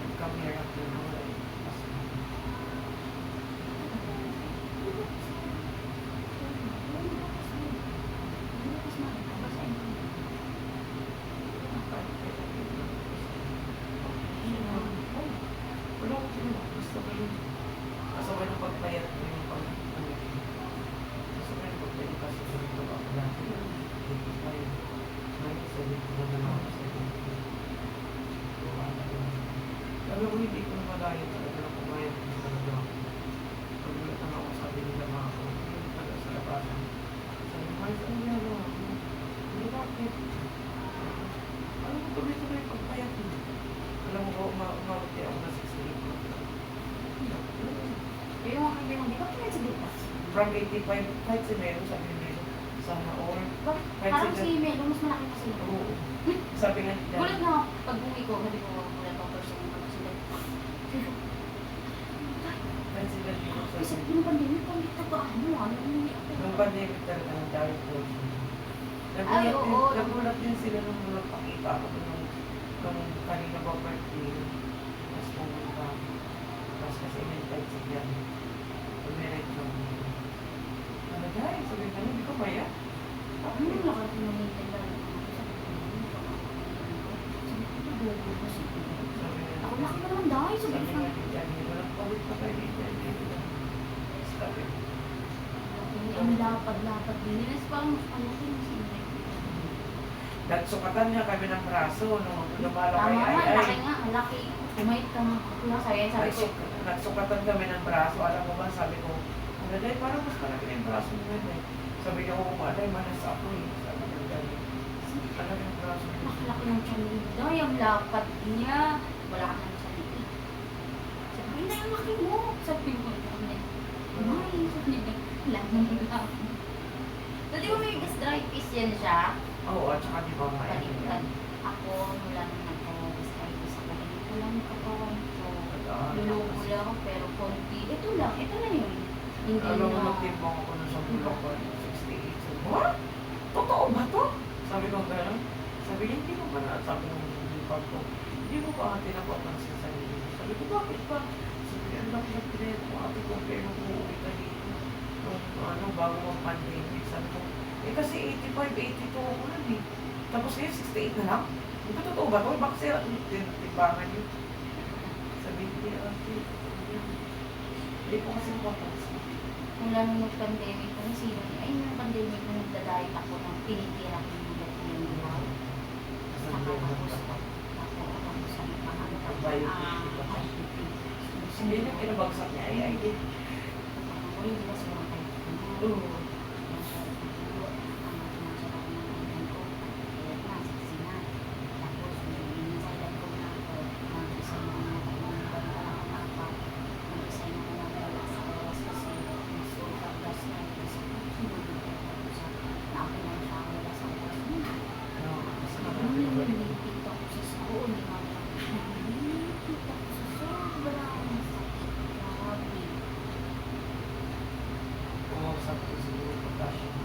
nagkamira kayo nung mas wala ko sino. Gusto ko yun. Kasabay ng pagpayat ko yung gusto ko yung pagpayat kasi ko rin ito ako dati. Hindi ko yun. Ngayon, sabi ko na naman ako sa iyo. Sabi ko, hindi ko na madaya talaga na pumayat ko talaga. Pag-ulat na ako, sabi nila mga ako, yung taga sa labasan. Sabi ko, ay, saan yan ako? Hindi, bakit? Alam mo, tuloy-tuloy yung pagpayat mo. Alam mo ko, umabot ako na 68. yung mga kaibigan, di ba pinagsalita? From 85, kahit si Melo, sabi ni Melo, sana all. Bakit? Kahit Parang si si Melo, mas malaki pa sila. Oo. Sabi nga niya, Gulat na ako. Pag bumi ko, hindi ko wala pang person yung mga sila. kahit sila dito, Kasi sabi yung pandemic, pang dito ba ano, hindi ako. nung pandemic talaga ng dahil po. Ay, oo. Nagulat din sila nung nagpakita ako nung kanina ba birthday. Tapos pumunta. Tapos kasi invite siya. Pumirit lang. Ano guys? Sabi ka hindi ko maya. Ano yung lakas ng mga nila? Ako laki pa naman dahil. Sabi Sabi nga ko, ni Jenny, walang pawit pa kayo ni Jenny. Sabi ko. ang lapad-lapad din. Nilas parang ano ko yung sinay. Nagsukatan niya kami ng braso nung lumalo Tama kay nga, Ay laki Ay. nga. Ang laki. Kumait ka mo. Sabi ko, Nagsukatan kami ng braso. Alam mo ba, sabi ko, ano dahil parang mas malaki na yung braso mo eh. Sabi niya, oo, aday, manas ako eh. Sabi niya, gano'n. Ano yung braso mo? nakalaki ng tiyan mo. Dahil ang lapad niya. Wala ka na sa liit. Sabi ko, hindi, ang laki mo. Sabi ko, ay, sabi niya, wala mo lang. So, di ba may dry piece yan siya? Oo, at saka di ba Baliktad. Ako, mula nung nagka-diabetes ako, hindi ko lang yung katawan ko. Lulubo lang ako, pero konti. Ito lang, ito na yun. Hindi Alam mo, na. nagtimbang ako na sa bulak ko, 68. Sabi ko, what? Totoo ba to? Sabi ko gano'n. Sabi niya, hindi mo ba na, sabi ng pag ko, hindi mo ba ate napapansin sa sarili mo? Sabi ko, bakit ba? Sabi niya, ang laki ng pinayat mo ate compare nung uuwi ka dito. Nung bago ang pandemic. Sabi ko, eh kasi 85, 82 ako nun eh. Tapos ngayon, 68 na lang. Hindi ba totoo ba ito? Bakit siya, timbangan yun? Sabi niya, ate, hindi ko kasi mapapansin. Mula nung nag-pandemic ko, sino niya? Ay, nung pandemic ko, nagdadayet ako ng tinitira ko yung ugat ko yung dilaw. Nakatapos ako. Tapos sa mga Hindi na kinabagsak niya, ay, di. hindi ba sumakay? Oo. Pumawasak ko siguro potassium.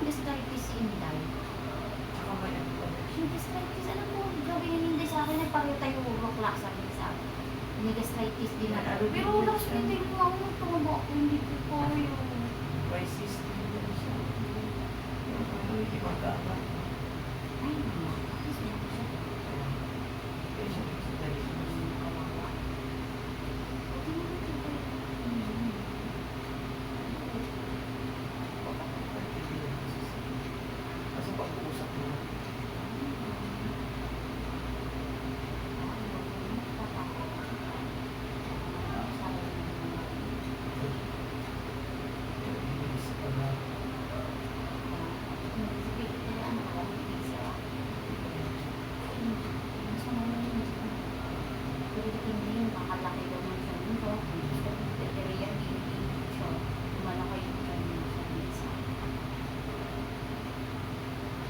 Gastritis Inday. Saka may ano pa rin. Yung gastritis, alam mo, grabe yung hindi sa akin, nagpareho tayo rock sabi niya sa akin. May gastritis din ako. Ano din Pero yun last siya? meeting mo ako, tumaba ako, hindi ko kaya. May cyst din yan siya. Yung ano, hindi magkaaman. Ay, hindi. Kasi ako siya. Kaya siya hospitalized. Kawawa. Kasi pag-uusap mo, inis ka na.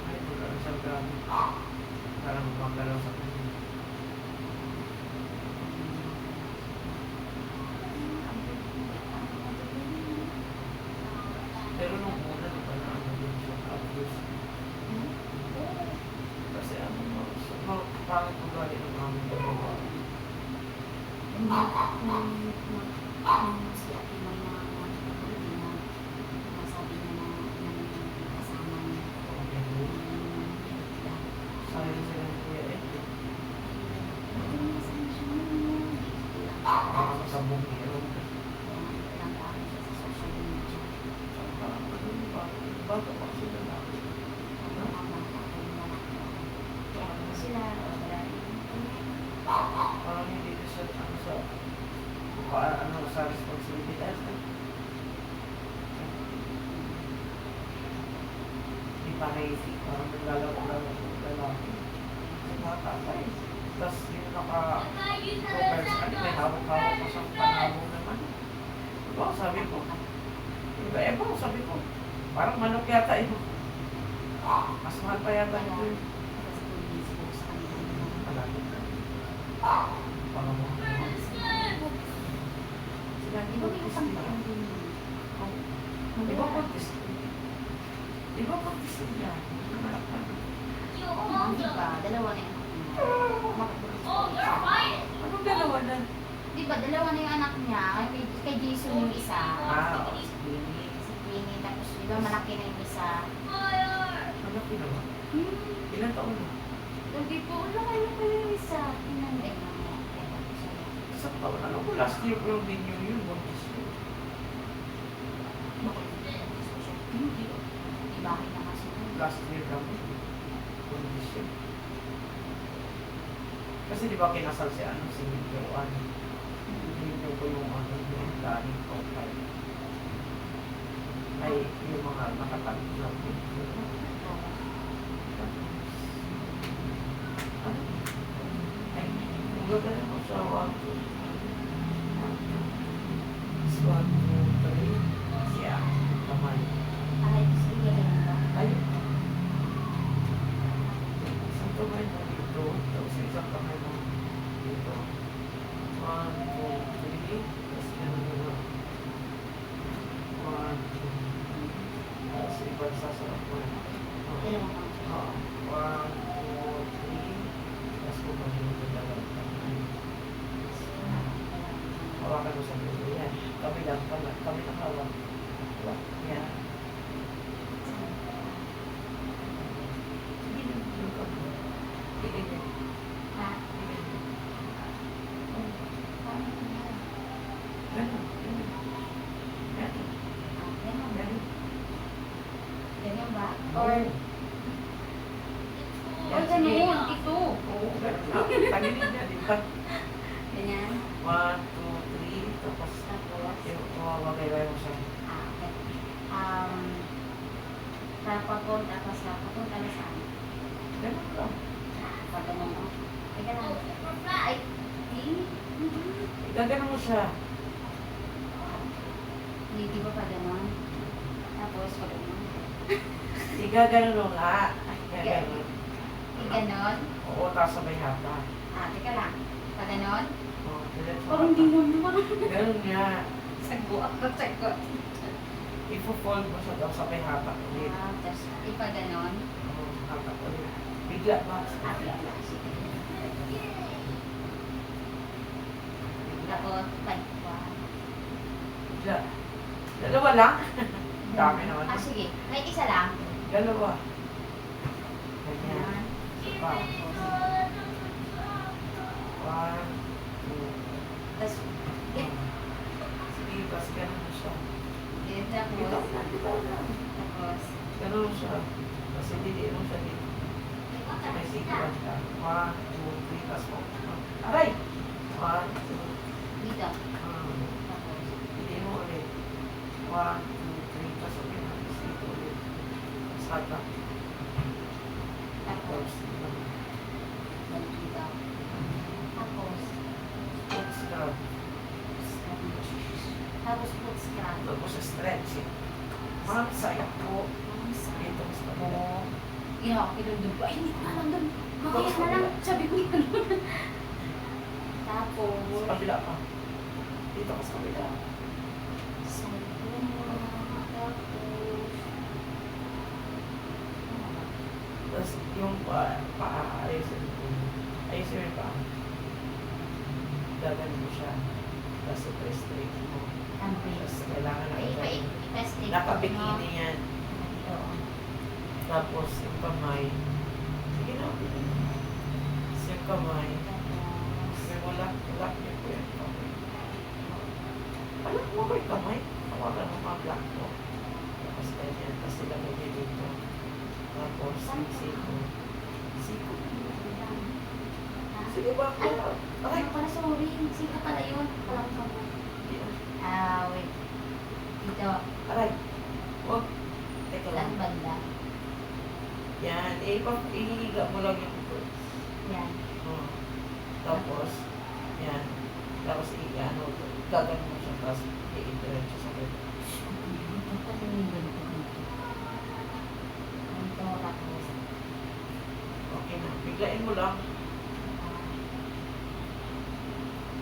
Ay, magkaroon siyang gamit. Parang magkaroon sa kanya. Pero nung una, di ba na ano din siya, abuse. Kasi ano, pangit mo gali ng mga mga sayang sila ng Kuya Ed. Parang sa bungero. Parang ano yung bago pa sila lang. Parang hindi na siya ano sa ano sa responsibilidad. Hindi pa naisip. Parang naglalaro-laro ng lalaki. Sa mga tatay. Tapos yung naka-cover sa kanya, may hawak-hawak pa siyang panalo naman. Diba, sabi ko. Diba, sabi ko. Parang manok yata yun. Mas mahal pa yata yun. Palagi na. Pangamon. Sila, di ba puntis nila? Di ba puntis nila? Di ba puntis nila? Namalak na. Di ba? Dalawa na yung Anong dalawa na? Di ba? Dalawa na yung anak niya. Kay Jason yung isa. Oo, si Queenie. Si Queenie. Tapos di ba malaki na yung isa. Ano pinawa? Ilan taon na? Hindi po. Wala kayo pa yung isa. Tinanday na mo. Isang taon. Ano ko last year ko yung video yun. Buntis yun. Hindi. Ibahin na kasi. Last year lang yun. Buntis yun. Kasi di ba kinasal si ano, si Joan. Video ko yung ano, yung dating profile. Ay, yung mga nakatag na video. Ano? Ay, yung gagawin ko sa 1, 2, 1, 2, 3. Yeah. Kamay. Ay, sige, ganun ba? Ayun. Isang kamay mo dito. Tapos isang kamay mo dito. 1, 2, 3. Tapos ganun mo. 1, 2, 3. Tapos ibang sasarap mo. Ganun ba? Oo. 1, 2, 3. Tapos kumahin mo yung dalawang kamay. Hawakan mo sa dulo. Yan. Kami lang. Kami lang hawak. Hawak. Yan. Sige lang. Yung kamay. Sige lang. Ha? Sige lang. Paano ko na? Ganun. Ganun. Ganun. Ganun ba? Ganun. Ganun ba? Or, Yan, or sige. ganun, ito. Oo, ganun na. Tangilid niya, di ba? Ganyan. 1, 2, 3. Tapos, Tapos, yung mawagay mo siya. okay. Papunta ka sa, papunta na saan? Ganun lang. Pag ganun, oh. Teka lang. Ay, Gaganon mo siya. hindi ba pa ganun? Tapos, pag ganun. Igaganon mo nga. Gaganon. Ganon. Oo, tapos sabay hata. Teka lang. Pag ganun. Oo, diretso Parang hata. di mo naman. Ganun nga. Sagbo ako, sagbo. Ifo-fold mo siya daw sabay hata ulit. Tapos, ipa ganon. Oo, hata ulit. Bigla ba? Bigla. Sige. Tapos, bye. Bigla. Dalawa lang. Dami naman. Sige. May isa lang. Dalawa. Ganyan. Yan. Isa pa. 1, 2. Tapos, Sige, tapos ganun mo siya. tapos, Bitaw na. tapos, Ganun mo siya. Tapos hindi mo siya dito. May sikwan ka. 1, 2, 3, tapos po. Aray! 1, 2, dito. tapos hindi mo ulit. 1, 2, 3, tapos ulit. Tapos dito ulit. Tapos hata. Tapos, Tapos, dito. Tapos, foot scrub. tapos foot scrub. Tapos stretching. Mga sayang po. Dito sa kabila. Ginawa ko yung dugo. Ay, hindi ko alam doon. Mamaya na lang. Sabi ko yun. Tapos, Sa kabila pa. Dito ka sa kabila. sabi ko tapos, Tapos yung paa, ayusin mo. Ayusin mo yung paa. Gaganon mo siya. Tapos straight mo. Tapos kailangan na ipa-test. nakabikini yan. Oo. Tapos yung kamay. Sige na. Tapos yung kamay. May lock niyo po yung kamay. Alam mo ba yung kamay? Tawagan mo mga black mo. Tapos ganyan. Tapos ilagay niyo dito. Tapos yung siko. Siko. Sige ba? Ay, pala sorry. Sino pala yun? Palang ka mo. Wait. Dito. Aray. Huwag. Teka lang. Saan banda? Yan. Ihiga mo lang yung foot. Yan. Oh. Tapos, yan. Tapos, gagawin mo siya. Tapos, i-diretso sa bed. Dito pa din yung ganito dito. Ganito tapos. Okay na. Biglain mo lang.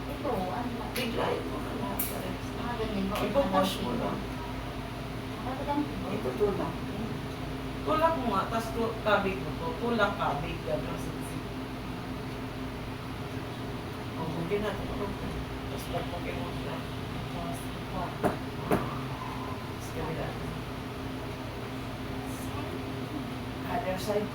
Ito, ano lang. Biglain mo na lahat sa rest. Ganyan ba? Ipo-push mo lang. Ito tulak. Tulak mo nga. Tapos, kabig mo to. Tulak kabig. Gano'n. O, hindi natin. Tapos, pagpagin mo siya. Tapos, kabila. Other side.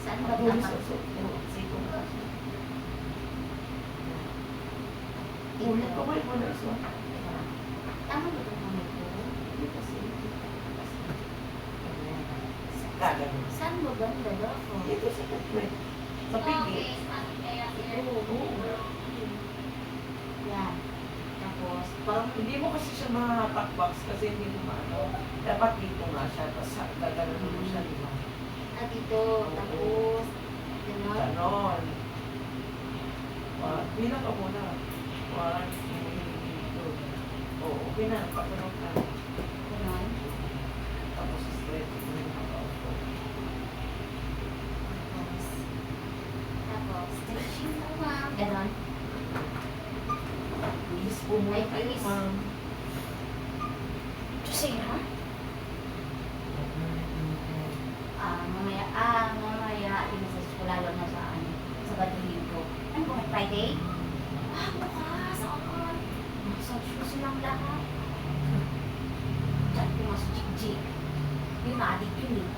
Saan ba Patuloy dapat? sa siko ka. Dito. Ulit ko kayo mo na isa. Tama ba itong kamay ko? Dito kasi. Gagawin. Saan ba banda dapat? Dito sa kapit. Sa pigi. Ito. Yan. Tapos, parang Hindi mo kasi siya matakbox kasi hindi mo maano. Dapat dito nga siya, tapos gagano'n mo siya, di ba? Ah, dito. Tapos, gano'n. Ganon. Bilang ka muna. 1, 2, 3. Oo, okay na. Pagano'n ka. Gano'n. Tapos straight. Tapos, stretching mo, ma'am. Gano'n. Please po muna Ay, kayo, please. ma'am. Kasi, ha? Mamaya, i-message ko lalo na sa ano, sa badulin ko. Ano ba, Friday? Bukas, ako. Massage silang lahat. Diyan ko mas jik-jik. Yung na-addict yun eh.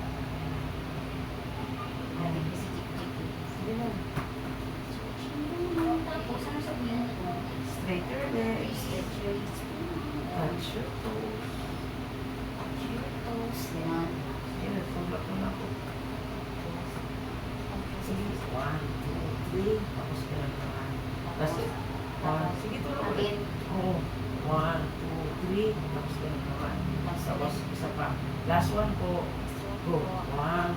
Addict ko si jik-jik eh. Sige lang. Tapos, ano sabihin ko? Straight your legs. Stretch your legs. Touch your toes. Touch your toes. Gano'n. Sige, sulat mo na ako. Sige, 1, 2, 3. Tapos ganun naman. Tapos, sige, tulog ulit. Again. Oo. 1, 2, 3. Tapos ganun naman. Tapos isa pa. Last one po. Go. 1,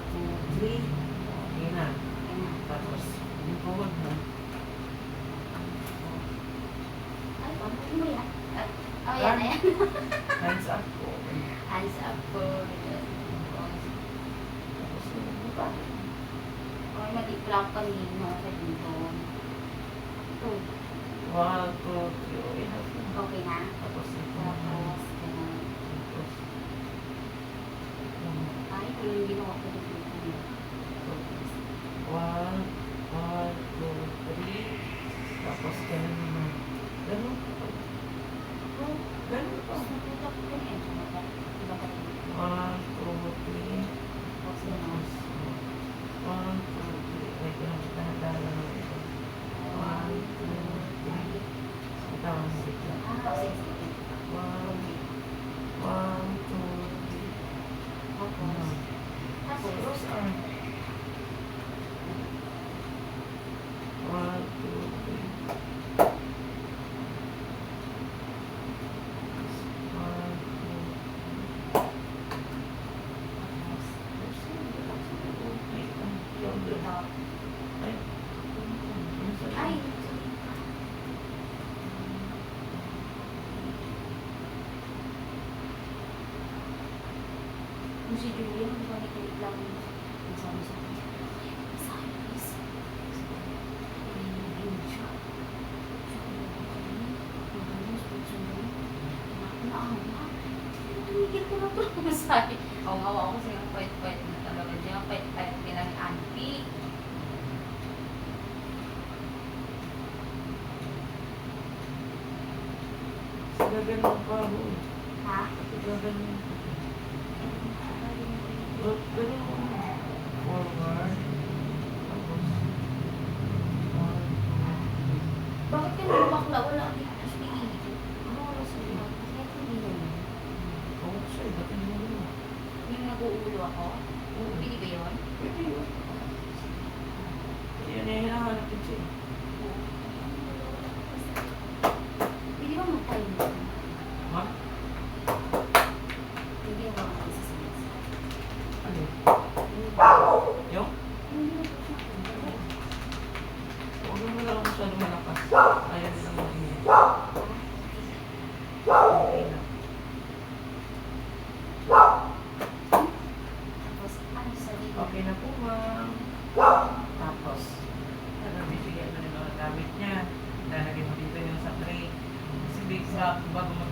2, 3. Okay na. Tapos, yung forward na. Ay, paano mo yan? Oh, yan, ayan. Hands up po. Hands up po. Tapos, yung pa. Okay, madi-block kanina sa dito. 2. 1, 2, 3. Okay na. Okay na? Tapos, Tapos, gano'n. Tapos, Ay, kung yung ginawa ko dito. 1, 2, 3. Tapos, ganun naman. Ganun. Oh, ganun pa. Sumunod ko yun. Iba ka rin. 1, 2, 3. Tapos, gano'n. 1, 2, 3. Wait, ganun. Dahan-dahan lang ito. 1, 2, 3. Ito ang sige. Sige, sige. 1, 2, 3. Tapos, Cross arm. 1, 2, 3. 1, 2, 3. ay, yung si Julian, hindi ko nakikinig lang yung sabi sa akin. Sabi, please. Yung siya. Tumigil ko na to. Sabi, awa ako kasi yung pait-pait na talaga niya. Pait-pait nilang auntie. Gaganon pa ho. Ha? Gaganon. Ganun mo. Forward. Tapos. 1, 2, 3. Bakit ka nang bakla? Wala ka dito sa tingin. Ano wala sa iyo? Kahit hindi na yun. Oo, siya. Dating mo rin. Yung nag-uulo ako? Pwede ba yun? Pwede yun. Yan yung hinahanap din siya. Pwede ba mag-time mo? Ha? Hindi ba mag-isasalas? Ano? Yung? Huwag mo lang masyadong malakas. Ayaw nilang mag-ingay. Okay na. Tapos, ano sabi ko? Okay na po, ma'am. Tapos, bibigyan mo ng mga gamit niya. Lalagay mo dito yung sa tray. Kasi bigla, bago mo